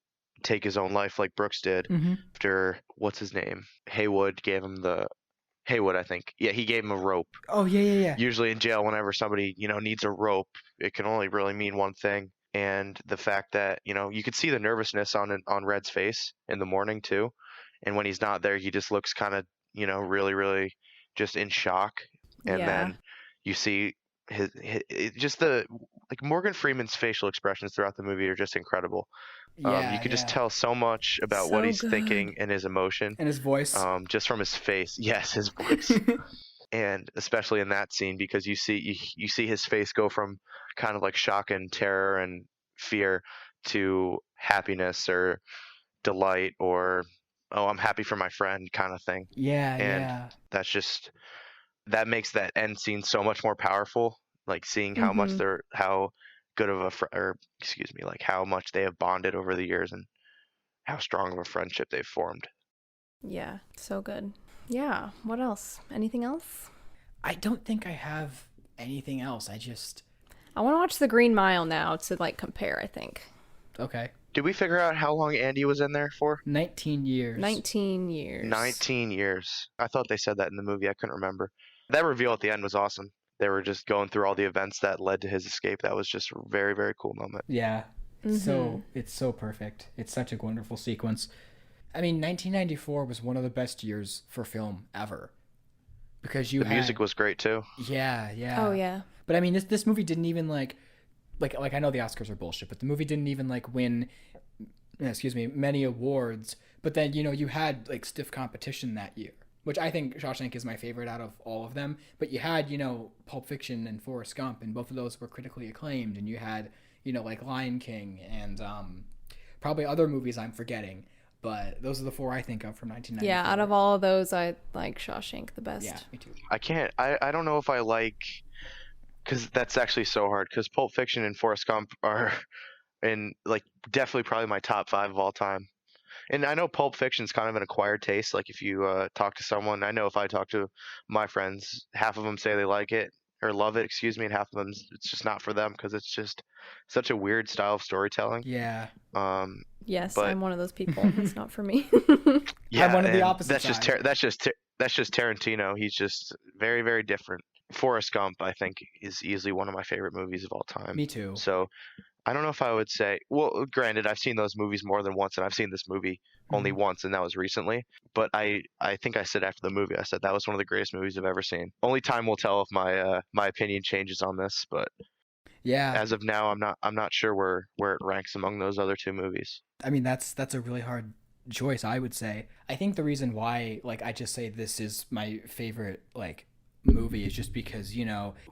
take his own life like Brooks did. After what's his name, Haywood gave him Haywood, I think. Yeah, he gave him a rope.
Oh, yeah.
Usually in jail, whenever somebody, needs a rope, it can only really mean one thing. And the fact that, you could see the nervousness on Red's face in the morning too. And when he's not there, he just looks kind of, really, really just in shock. And then you see his just like Morgan Freeman's facial expressions throughout the movie are just incredible. You could just tell so much about what he's thinking and his emotion
and his voice,
just from his face. Yes, his voice. And especially in that scene, because you see his face go from kind of like shock and terror and fear to happiness or delight or, oh, I'm happy for my friend kind of thing. That makes that end scene so much more powerful. Like seeing how much how good of like how much they have bonded over the years and how strong of a friendship they've formed.
Yeah, so good. Yeah, what else? Anything else?
I don't think I have anything else. I
want to watch The Green Mile now to like compare, I think.
Okay.
Did we figure out how long Andy was in there for?
19 years.
19 years.
19 years. I thought they said that in the movie. I couldn't remember. That reveal at the end was awesome. They were just going through all the events that led to his escape. That was just a very, very cool moment.
Yeah. So it's so perfect. It's such a wonderful sequence. I mean, 1994 was one of the best years for film ever. Because the
music was great too.
Yeah.
Oh yeah.
But I mean, this movie didn't even like I know the Oscars are bullshit, but the movie didn't even like win many awards. But then you had like stiff competition that year. which I think Shawshank is my favorite out of all of them. But you had, Pulp Fiction and Forrest Gump, and both of those were critically acclaimed. And you had, like Lion King and probably other movies I'm forgetting. But those are the four I think of from 1994.
Yeah, out of all of those, I like Shawshank the best.
Yeah, me too.
I don't know if I like, because that's actually so hard, because Pulp Fiction and Forrest Gump are like definitely probably my top 5 of all time. And I know Pulp Fiction's kind of an acquired taste. Like if you talk to someone, I know if I talk to my friends, half of them say they like it or love it, excuse me, and half of them it's just not for them because it's just such a weird style of storytelling.
Yeah.
Yes,
but,
I'm one of those people. It's not for me.
Yeah,
I'm one of the opposite
that's
side.
that's just Tarantino. He's just very, very different. Forrest Gump, I think, is easily one of my favorite movies of all time.
Me too.
So I don't know if I would say, well, granted, I've seen those movies more than once, and I've seen this movie only once, and that was recently. But I think I said after the movie, I said that was one of the greatest movies I've ever seen. Only time will tell if my opinion changes on this, but
Yeah.
as of now, I'm not sure where it ranks among those other 2 movies.
I mean, that's a really hard choice, I would say. I think the reason why, like, I just say this is my favorite, like, movie is just because,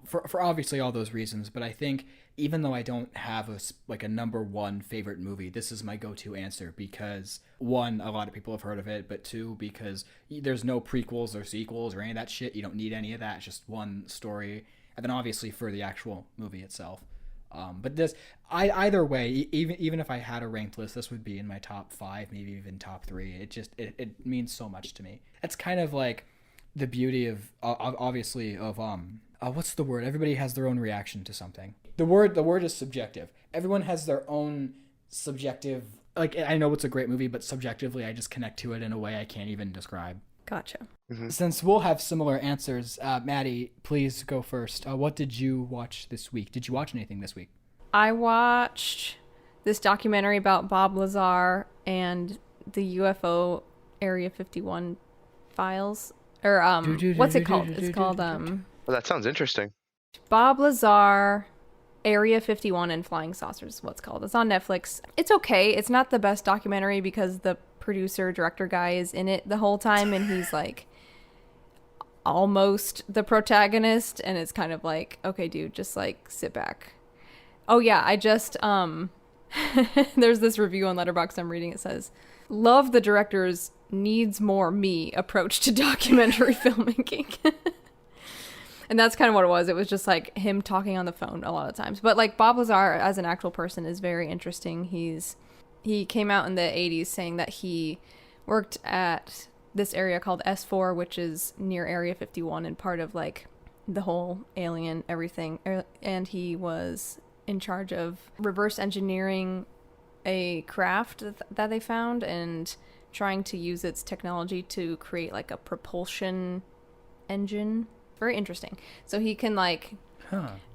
for obviously all those reasons, but I think even though I don't have a number one favorite movie, this is my go-to answer because, one, a lot of people have heard of it, but two, because there's no prequels or sequels or any of that shit. You don't need any of that. It's just one story. And then obviously for the actual movie itself. But either way, even if I had a ranked list, this would be in my top 5, maybe even top 3. It means so much to me. It's kind of like the beauty of obviously of what's the word? Everybody has their own reaction to something. The word is subjective. Everyone has their own subjective. Like, I know it's a great movie, but subjectively, I just connect to it in a way I can't even describe.
Gotcha.
Mm-hmm.
Since we'll have similar answers, Maddie, please go first. What did you watch this week? Did you watch anything this week?
I watched this documentary about Bob Lazar and the UFO Area 51 files. Or, what's it called? It's called,
Well, that sounds interesting.
Bob Lazar, Area 51 and Flying Saucers is what's called. It's on Netflix. It's okay. It's not the best documentary because the producer, director guy is in it the whole time and he's like almost the protagonist and it's kind of like, okay, dude, just like sit back. Oh yeah, I just, there's this review on Letterboxd I'm reading. It says, love the director's needs more me approach to documentary filmmaking. And that's kind of what it was. It was just like him talking on the phone a lot of times. But like Bob Lazar as an actual person is very interesting. He came out in the 80s saying that he worked at this area called S4, which is near Area 51 and part of like the whole alien everything. And he was in charge of reverse engineering a craft that they found and trying to use its technology to create like a propulsion engine. Very interesting. So he can like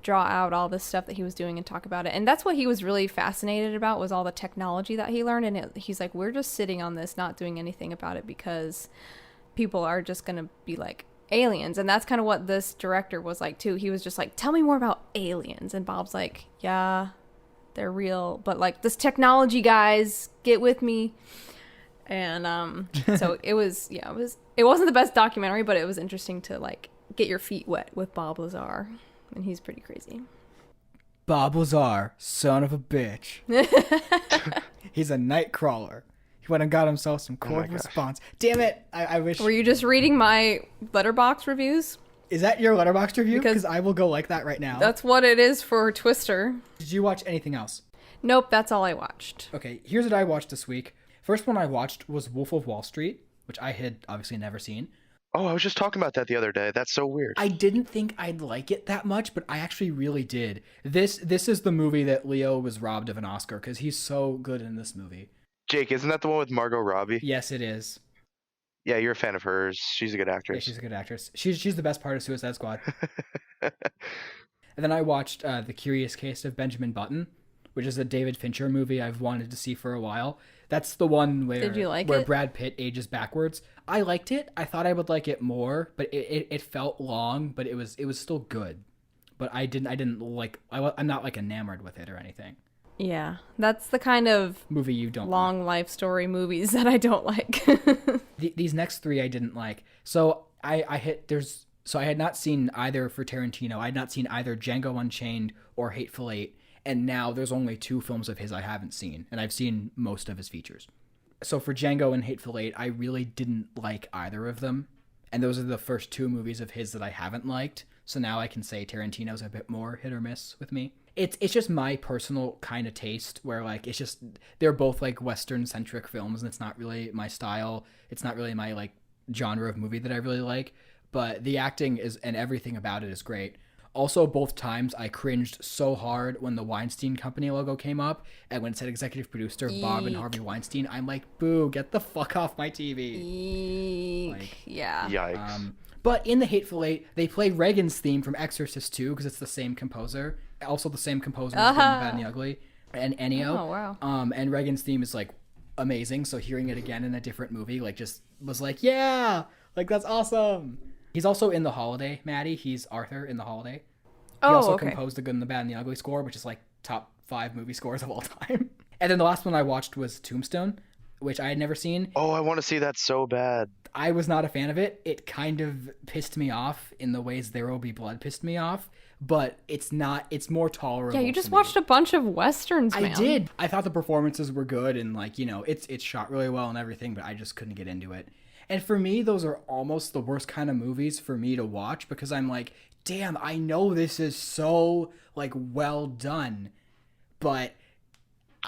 draw out all this stuff that he was doing and talk about it. And that's what he was really fascinated about was all the technology that he learned. And he's like, we're just sitting on this, not doing anything about it because people are just going to be like aliens. And that's kind of what this director was like too. He was just like, tell me more about aliens. And Bob's like, yeah, they're real. But like this technology, guys, get with me. And so it wasn't the best documentary, but it was interesting to like get your feet wet with Bob Lazar, and he's pretty crazy.
Bob Lazar, son of a bitch. He's a night crawler. He went and got himself some chord response. Damn it! I wish.
Were you just reading my Letterboxd reviews?
Is that your Letterboxd review? Because I will go like that right now.
That's what it is for Twister.
Did you watch anything else?
Nope, that's all I watched.
Okay, here's what I watched this week. First one I watched was Wolf of Wall Street, which I had obviously never seen.
Oh, I was just talking about that the other day. That's so weird.
I didn't think I'd like it that much, but I actually really did. This is the movie that Leo was robbed of an Oscar because he's so good in this movie.
Jake, isn't that the one with Margot Robbie?
Yes, it is.
Yeah, you're a fan of hers. She's a good actress.
Yeah, she's a good actress. She's the best part of Suicide Squad. And then I watched The Curious Case of Benjamin Button, which is a David Fincher movie I've wanted to see for a while. That's the one where
Did you like
where
it?
Brad Pitt ages backwards. I liked it. I thought I would like it more, but it felt long, but it was still good. But I'm not like enamored with it or anything.
Yeah, that's the kind of
movie you don't
long life story movies that I don't like.
These next three I didn't like. So I had not seen either for Tarantino. I had not seen either Django Unchained or Hateful Eight, and now there's only 2 films of his I haven't seen, and I've seen most of his features. So for Django and Hateful Eight, I really didn't like either of them, and those are the first 2 movies of his that I haven't liked. So now I can say Tarantino's a bit more hit or miss with me. It's just my personal kind of taste where like it's just they're both like Western centric films and it's not really my style. It's not really my like genre of movie that I really like, but the acting is and everything about it is great. Also, both times I cringed so hard when the Weinstein Company logo came up and when it said executive producer Bob and Harvey Weinstein. I'm like, boo, get the fuck off my TV.
Like, yeah.
Yikes.
But in the Hateful Eight, they play Reagan's theme from Exorcist 2 because it's the same composer. Also the same composer as Good, the Bad, and the Ugly and Ennio.
Oh, wow.
And Reagan's theme is like amazing. So hearing it again in a different movie, like just was like, yeah, like that's awesome. He's also in The Holiday, Maddie. He's Arthur in The Holiday. He also composed the Good and the Bad and the Ugly score, which is like top 5 movie scores of all time. And then the last one I watched was Tombstone, which I had never seen.
Oh, I want to see that so bad.
I was not a fan of it. It kind of pissed me off in the ways There Will Be Blood pissed me off, but it's more tolerable.
Yeah, you just watched a bunch of Westerns, man.
I did. I thought the performances were good and like, you know, it's shot really well and everything, but I just couldn't get into it. And for me, those are almost the worst kind of movies for me to watch because I'm like, damn, I know this is so like well done, but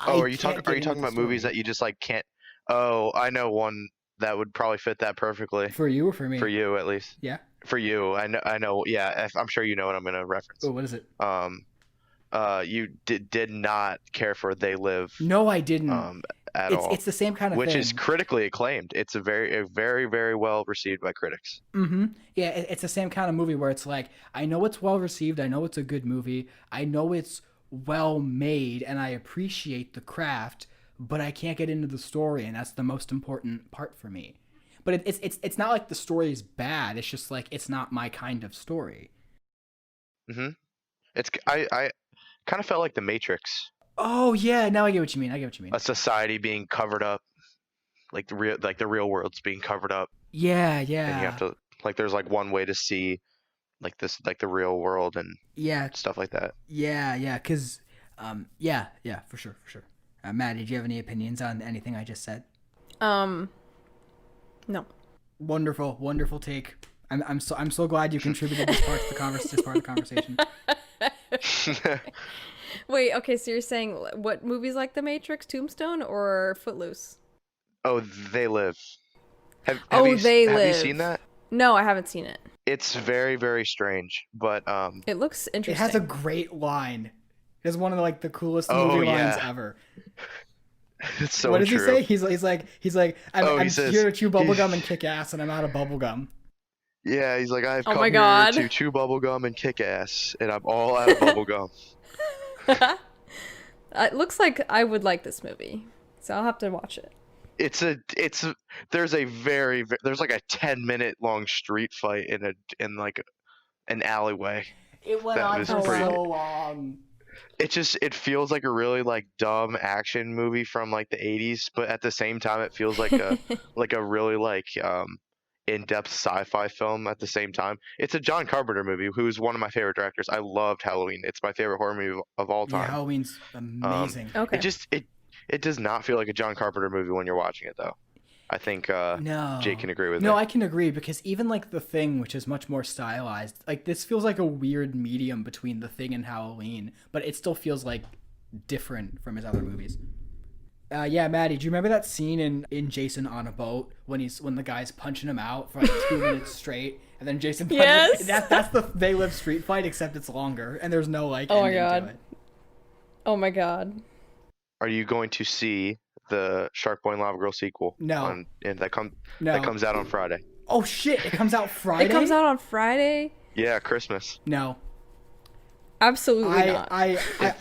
are you talking about movies that you just like can't? Oh, I know one that would probably fit that perfectly.
For you or for me?
For you, at least.
Yeah.
For you, I know. Yeah, I'm sure you know what I'm gonna reference.
Oh, what is it?
You did not care for They Live.
No, I didn't.
At all.
It's the same kind of
which
thing.
Is critically acclaimed. It's a very, very well received by critics.
Mm-hmm. Yeah, it's the same kind of movie where it's like, I know it's well received. I know it's a good movie. I know it's well made, and I appreciate the craft, but I can't get into the story, and that's the most important part for me. But it's not like the story is bad. It's just like it's not my kind of story.
Mm-hmm. I kind of felt like The Matrix.
Oh yeah, now I get what you mean.
A society being covered up, like the real world's being covered up.
Yeah.
And you have to like there's like one way to see like this like the real world and stuff like that.
Yeah, cuz yeah, for sure. Matt, did you have any opinions on anything I just said?
No.
Wonderful take. I'm so glad you contributed this part of the conversation.
Wait, okay, so you're saying what movies like The Matrix, Tombstone, or Footloose?
Oh, They Live. Have you seen that?
No, I haven't seen it.
It's very, very strange, but
it looks interesting.
It has a great line. It has one of the coolest movie lines ever.
It's so
what does
true.
he say? He's like, I'm here to chew bubblegum and kick ass, and I'm out of bubblegum.
Yeah, he's like, I've come here to chew bubblegum and kick ass, and I'm all out of bubblegum.
It looks like I would like this movie, so I'll have to watch it. There's like a 10-minute long street fight in like an alleyway.
It went on for so long.
It feels like a really like dumb action movie from like the 80s, but at the same time it feels like a like a really like in-depth sci-fi film at the same time. It's a John Carpenter movie, who's one of my favorite directors. I loved Halloween. It's my favorite horror movie of all time.
Yeah, Halloween's amazing.
Okay.
It does not feel like a John Carpenter movie when you're watching it though. I think Jake can agree with me.
No, I can agree because even like The Thing, which is much more stylized, like this feels like a weird medium between The Thing and Halloween, but it still feels like different from his other movies. Yeah, Maddie, do you remember that scene in Jason on a boat when the guy's punching him out for like 2 minutes straight, and then Jason punches?
Yes.
That's the They Live street fight, except it's longer, and there's no like ending to it.
Oh my god.
Are you going to see the Shark Boy and Lava Girl sequel?
No.
That comes out on Friday.
Oh shit! It comes out Friday.
It comes out on Friday.
Yeah, Christmas.
No.
Absolutely not.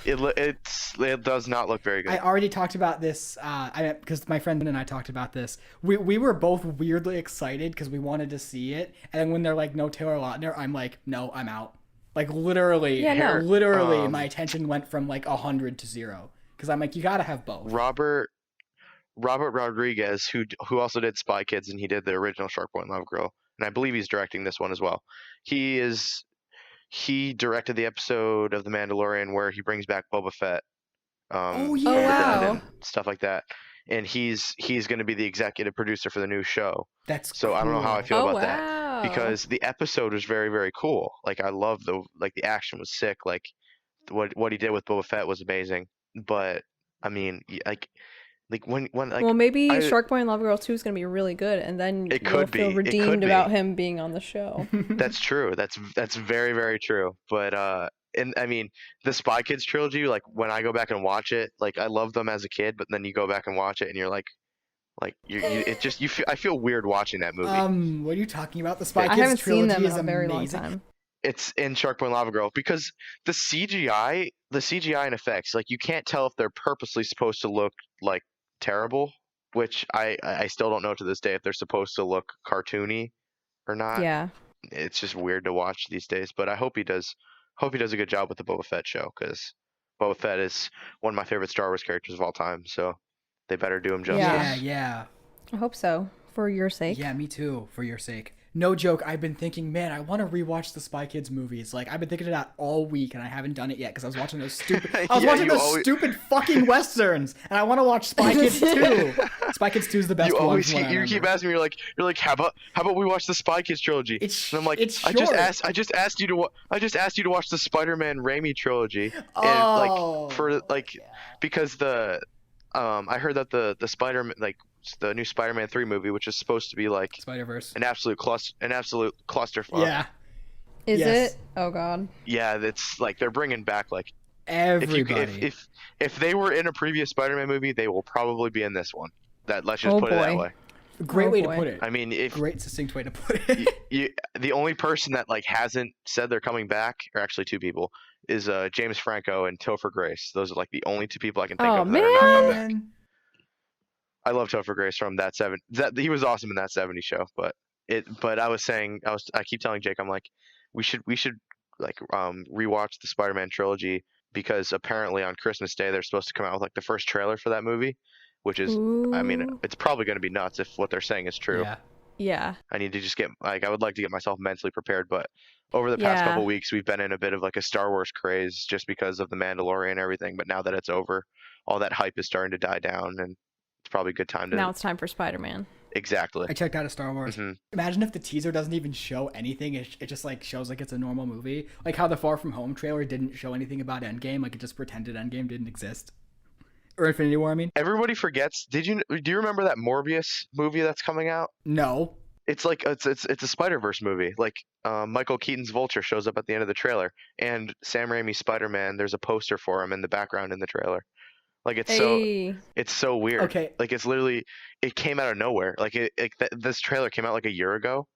It does not look very good.
I already talked about this. Because my friend and I talked about this. We were both weirdly excited because we wanted to see it, and then when they're like, no Taylor Lautner, I'm like, no, I'm out. Like literally, my attention went from like 100 to 0. because I'm like, you gotta have both.
Robert Rodriguez, who also did Spy Kids, and he did the original Shark Boy and Lava Girl, and I believe he's directing this one as well. He directed the episode of The Mandalorian where he brings back Boba Fett.
Oh,
From the
yeah.
dead
Wow.
and stuff like that. And he's going to be the executive producer for the new show.
That's
So I don't know how I
cool.
feel
Oh
about that,
wow.
because the episode was very, very cool. Like, I love the action was sick. Like, what he did with Boba Fett was amazing. But I mean, when like
Well, maybe
I
Shark Boy and Lava Girl 2 is going to be really good, and then
It
you'll
could
feel
be. It
redeemed
could
about
be.
him being on the show.
That's true. That's very, very true. But and I mean, the Spy Kids trilogy, like when I go back and watch it, like I loved them as a kid, but then you go back and watch it and you're like it just I feel weird watching that movie.
What are you talking about? The Spy
I
Kids
haven't seen
trilogy
them in
is
a very long
amazing.
time.
It's in Shark Boy and Lava Girl because the CGI and effects, like you can't tell if they're purposely supposed to look like terrible, which I still don't know to this day if they're supposed to look cartoony or not.
Yeah.
It's just weird to watch these days, but I hope he does a good job with the Boba Fett show, because Boba Fett is one of my favorite Star Wars characters of all time, so they better do him justice.
Yeah.
I hope so. For your sake.
Yeah, me too, for your sake. No joke, I've been thinking, man, I want to rewatch the Spy Kids movies. Like, I've been thinking of that all week, and I haven't done it yet because I was watching those stupid. Stupid fucking westerns, and I want to watch Spy Kids 2. Spy Kids 2 is the best
You
one.
always
from what I
you keep
remember.
asking me, you're like, how about we watch the Spy Kids trilogy?
And
I'm like,
it's
I just
short.
asked you to watch the Spider-Man Raimi trilogy, and
Oh,
because I heard that the Spider-Man, like the new Spider-Man 3 movie, which is supposed to be like
Spider-Verse.
an absolute clusterfuck.
Yeah,
Is
Yes.
it? Oh god.
Yeah, it's like they're bringing back like
everybody.
if they were in a previous Spider-Man movie, they will probably be in this one. Let's just put it that
boy.
way.
Great
Oh,
way
boy.
to put it.
I mean,
Great succinct way to put it.
the only person that like hasn't said they're coming back, or actually two people, is James Franco and Topher Grace. Those are like the only two people I can think
Oh
of that are not coming back.
Man.
I love Topher Grace from that he was awesome in that 70s show, but I keep telling Jake, I'm like, we should like rewatch the Spider-Man trilogy, because apparently on Christmas Day they're supposed to come out with like the first trailer for that movie, which is I mean,
Ooh.
it's probably going to be nuts if what they're saying is true.
Yeah.
Yeah.
I need to just I would like to get myself mentally prepared, but over the past
Yeah.
couple weeks we've been in a bit of like a Star Wars craze just because of the Mandalorian and everything, but now that it's over, all that hype is starting to die down, and it's probably a good time to
Now it's time for Spider-Man.
exactly.
I checked out a Star Wars.
hmm
Imagine if the teaser doesn't even show anything. It just like shows like it's a normal movie. Like how the Far From Home trailer didn't show anything about Endgame. Like it just pretended Endgame didn't exist. Or Infinity War, I mean.
Everybody forgets. Do you remember that Morbius movie that's coming out?
No.
It's like it's a Spider-Verse movie. Like Michael Keaton's Vulture shows up at the end of the trailer, and Sam Raimi's Spider-Man, there's a poster for him in the background in the trailer. Like it's so weird.
Okay.
Like it came out of nowhere. Like this trailer came out like a year ago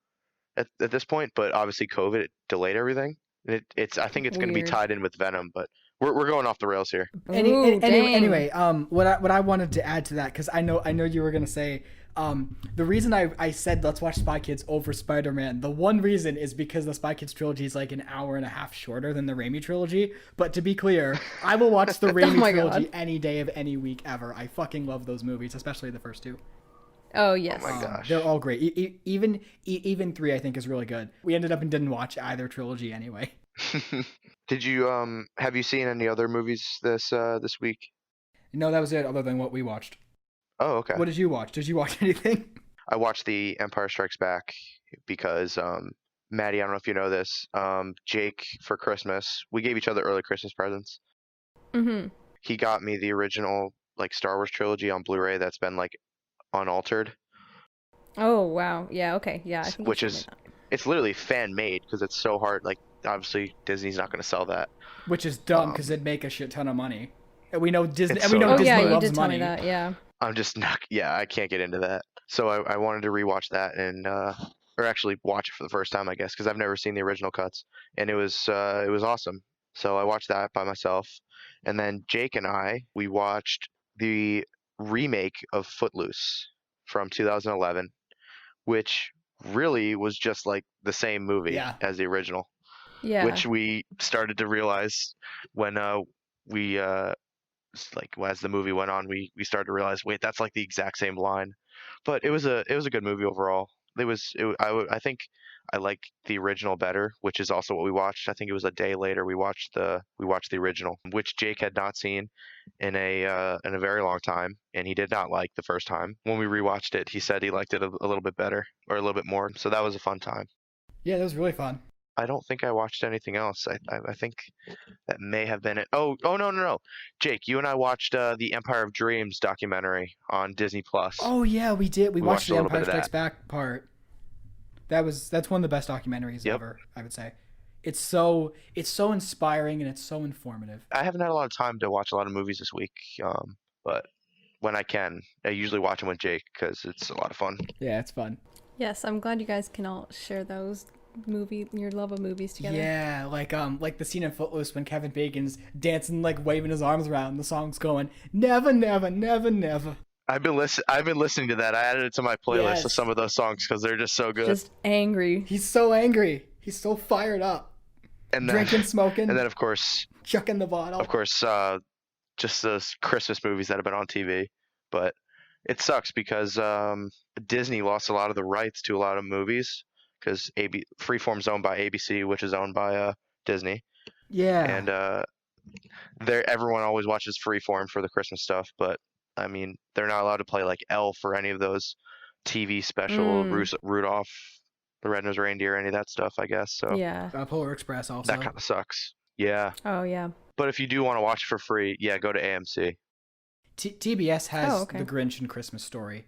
at this point, but obviously COVID delayed everything. And I think it's going to be
Weird.
tied in with Venom, but we're going off the rails here.
Anyway, what I wanted to add to that, because I know you were gonna say, the reason I said let's watch Spy Kids over Spider-Man, the one reason is because the Spy Kids trilogy is like an hour and a half shorter than the Raimi trilogy. But to be clear, I will watch the Raimi
my
trilogy
God.
any day of any week ever. I fucking love those movies, especially the first two.
Oh yes.
Oh my gosh.
They're all great. Even 3 I think is really good. We ended up and didn't watch either trilogy anyway.
Did you have you seen any other movies this week?
No, that was it. Other than what we watched.
Oh, okay.
What did you watch? Did you watch anything?
I watched The Empire Strikes Back because Maddie, I don't know if you know this, Jake, for Christmas, we gave each other early Christmas presents.
Mm-hmm.
He got me the original like Star Wars trilogy on Blu-ray that's been like unaltered,
Oh wow. Yeah. Okay. Yeah. I think
which
you
is
told me
it's literally fan made because it's so hard. Like obviously Disney's not going to sell that.
Which is dumb because it'd make a shit ton of money. And we know Disney.
It's
And we
so
know
that. Oh
dumb.
Disney
yeah, you
loves
did tell
money.
me that. Yeah.
I'm just not. Yeah, I can't get into that. So I wanted to rewatch that and or actually watch it for the first time, I guess, because I've never seen the original cuts, and it was awesome. So I watched that by myself, and then Jake and we watched the remake of Footloose from 2011, which really was just like the same movie
Yeah.
as the original,
Yeah.
which we started to realize when we like as the movie went on, we started to realize, wait, that's like the exact same line. But it was a good movie overall. I think I like the original better, which is also what we watched. I think it was a day later we watched the original, which Jake had not seen in a very long time, and he did not like the first time. When we rewatched it, he said he liked it a little bit better, or a little bit more. So that was a fun time.
Yeah, that was really fun.
I don't think I watched anything else. I think that may have been it. Oh no. Jake, you and I watched the Empire of Dreams documentary on Disney Plus.
Oh yeah, we did. We watched
a
the
little bit
Empire
of
Strikes
that.
Back part. That's one of the best documentaries
Yep.
ever, I would say. It's so inspiring and it's so informative.
I haven't had a lot of time to watch a lot of movies this week, but when I can, I usually watch them with Jake because it's a lot of fun.
Yeah, it's fun.
Yes, I'm glad you guys can all share your love of movies together.
Yeah, like the scene in Footloose when Kevin Bacon's dancing, like waving his arms around. The song's going, never, never, never, never.
I've been listening to that. I added it to my playlist
Yes.
of some of those songs because they're just so good.
Just angry.
He's so angry. He's so fired up.
And then,
Drinking, smoking,
and then of course,
chucking the bottle.
just those Christmas movies that have been on TV. But it sucks because Disney lost a lot of the rights to a lot of movies because Freeform's owned by ABC, which is owned by Disney.
Yeah.
And everyone always watches Freeform for the Christmas stuff, but I mean, they're not allowed to play like Elf or any of those TV special Rudolph the Red-Nosed Reindeer, any of that stuff, I guess. So
Yeah.
Polar Express also.
that kind of sucks. Yeah.
Oh, yeah.
But if you do want to watch it for free, yeah, go to AMC.
TBS has
Oh, okay.
The Grinch and Christmas Story.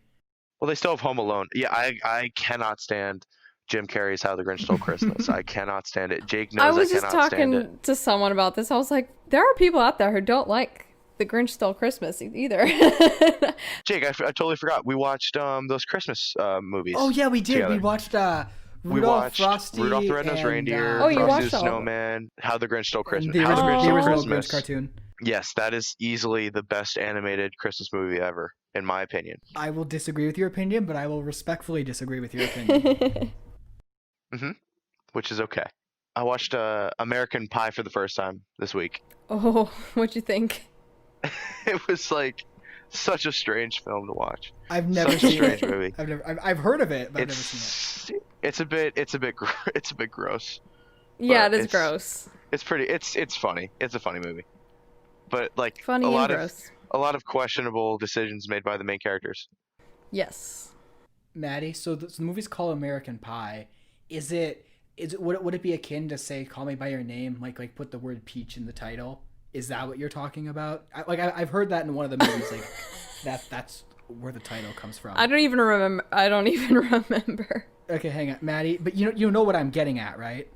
Well, they still have Home Alone. Yeah, I cannot stand Jim Carrey's How the Grinch Stole Christmas. I cannot stand it. Jake knows
I was just
cannot stand it.
talking to someone about this. I was like, there are people out there who don't like The Grinch Stole Christmas either.
Jake, I totally forgot. We watched those Christmas movies.
Oh yeah, we did.
together.
We watched Rudolph, Frosty,
Rudolph the Red-Nosed
and,
Reindeer,
Oh, you
Frosty
watched
the
all of them.
Snowman, How the Grinch Stole Christmas.
the
How the
original,
Grinch
the
Stole
original
Christmas.
Grinch cartoon.
Yes, that is easily the best animated Christmas movie ever, in my opinion.
I will disagree with your opinion, but I will respectfully disagree with your opinion.
Which is okay. I watched American Pie for the first time this week.
Oh, what'd you think?
It was like such a strange film to watch.
I've never
Such a
seen
strange
it.
movie.
I've heard of it, but I've never seen it.
It's a bit gross.
Yeah,
But
it is gross.
It's pretty. It's funny. It's a funny movie. But like
Funny
a
and
lot
gross.
a lot of questionable decisions made by the main characters.
Yes.
Maddie, so the movie's called American Pie. Would it be akin to say Call Me by Your Name, like put the word peach in the title? Is that what you're talking about? I've heard that in one of the movies, like that's where the title comes from.
I don't even remember.
Okay, hang on, Maddie, but you know what I'm getting at, right?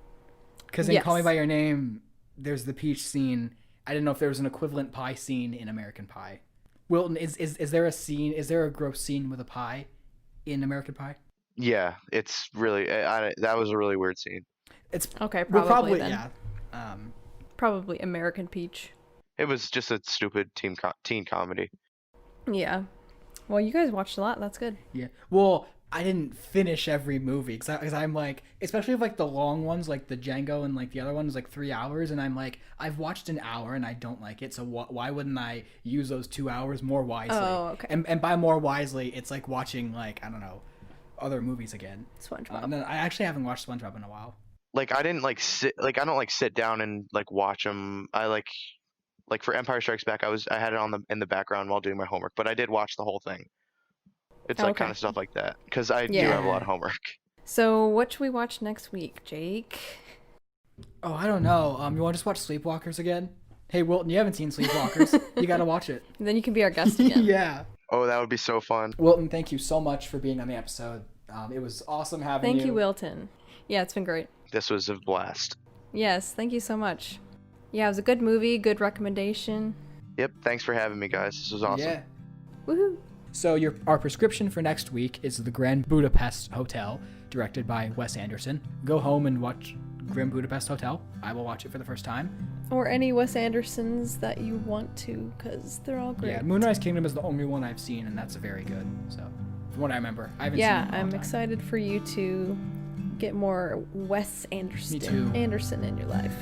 Because in
Yes.
Call Me by Your Name, there's the peach scene. I didn't know if there was an equivalent pie scene in American Pie. Wilton, is there a scene? Is there a gross scene with a pie in American Pie?
Yeah, it's really. That was a really weird scene.
It's
Okay,
well,
probably then.
yeah.
Probably American Peach.
It was just a stupid teen comedy.
Yeah. Well, you guys watched a lot. That's good.
Yeah. Well, I didn't finish every movie because I'm like, especially like the long ones, like the Django and like the other one is like 3 hours, and I'm like, I've watched an hour and I don't like it, so why wouldn't I use those 2 hours more wisely?
Oh, okay.
And by more wisely, it's like watching like I don't know, other movies again.
SpongeBob.
And then I actually haven't watched SpongeBob in a while.
Like I didn't like I don't like sit down and like watch them. I like for Empire Strikes Back, I had it in the background while doing my homework, but I did watch the whole thing. It's like
Okay.
kind of stuff like that because I do
Yeah.
have a lot of homework.
So, what should we watch next week, Jake?
Oh, I don't know. You want to just watch Sleepwalkers again? Hey, Wilton, you haven't seen Sleepwalkers. You got to watch it.
And then you can be our guest again.
Yeah.
Oh, that would be so fun.
Wilton, thank you so much for being on the episode. It was awesome having you.
Thank you, Wilton. Yeah, it's been great.
This was a blast.
Yes, thank you so much. Yeah, it was a good movie, good recommendation.
Yep, thanks for having me, guys. This was awesome.
Yeah.
Woohoo!
So our prescription for next week is The Grand Budapest Hotel, directed by Wes Anderson. Go home and watch Grand Budapest Hotel. I will watch it for the first time.
Or any Wes Andersons that you want to, because they're all great.
Yeah, Moonrise Kingdom is the only one I've seen, and that's very good. So, from what I remember, I haven't seen it in a long
I'm
time.
excited for you to get more Wes Anderson.
Me too.
Anderson in your life.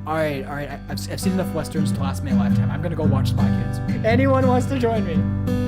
All right. I've seen enough westerns to last me a lifetime. I'm gonna go watch Spy Kids. Anyone wants to join me?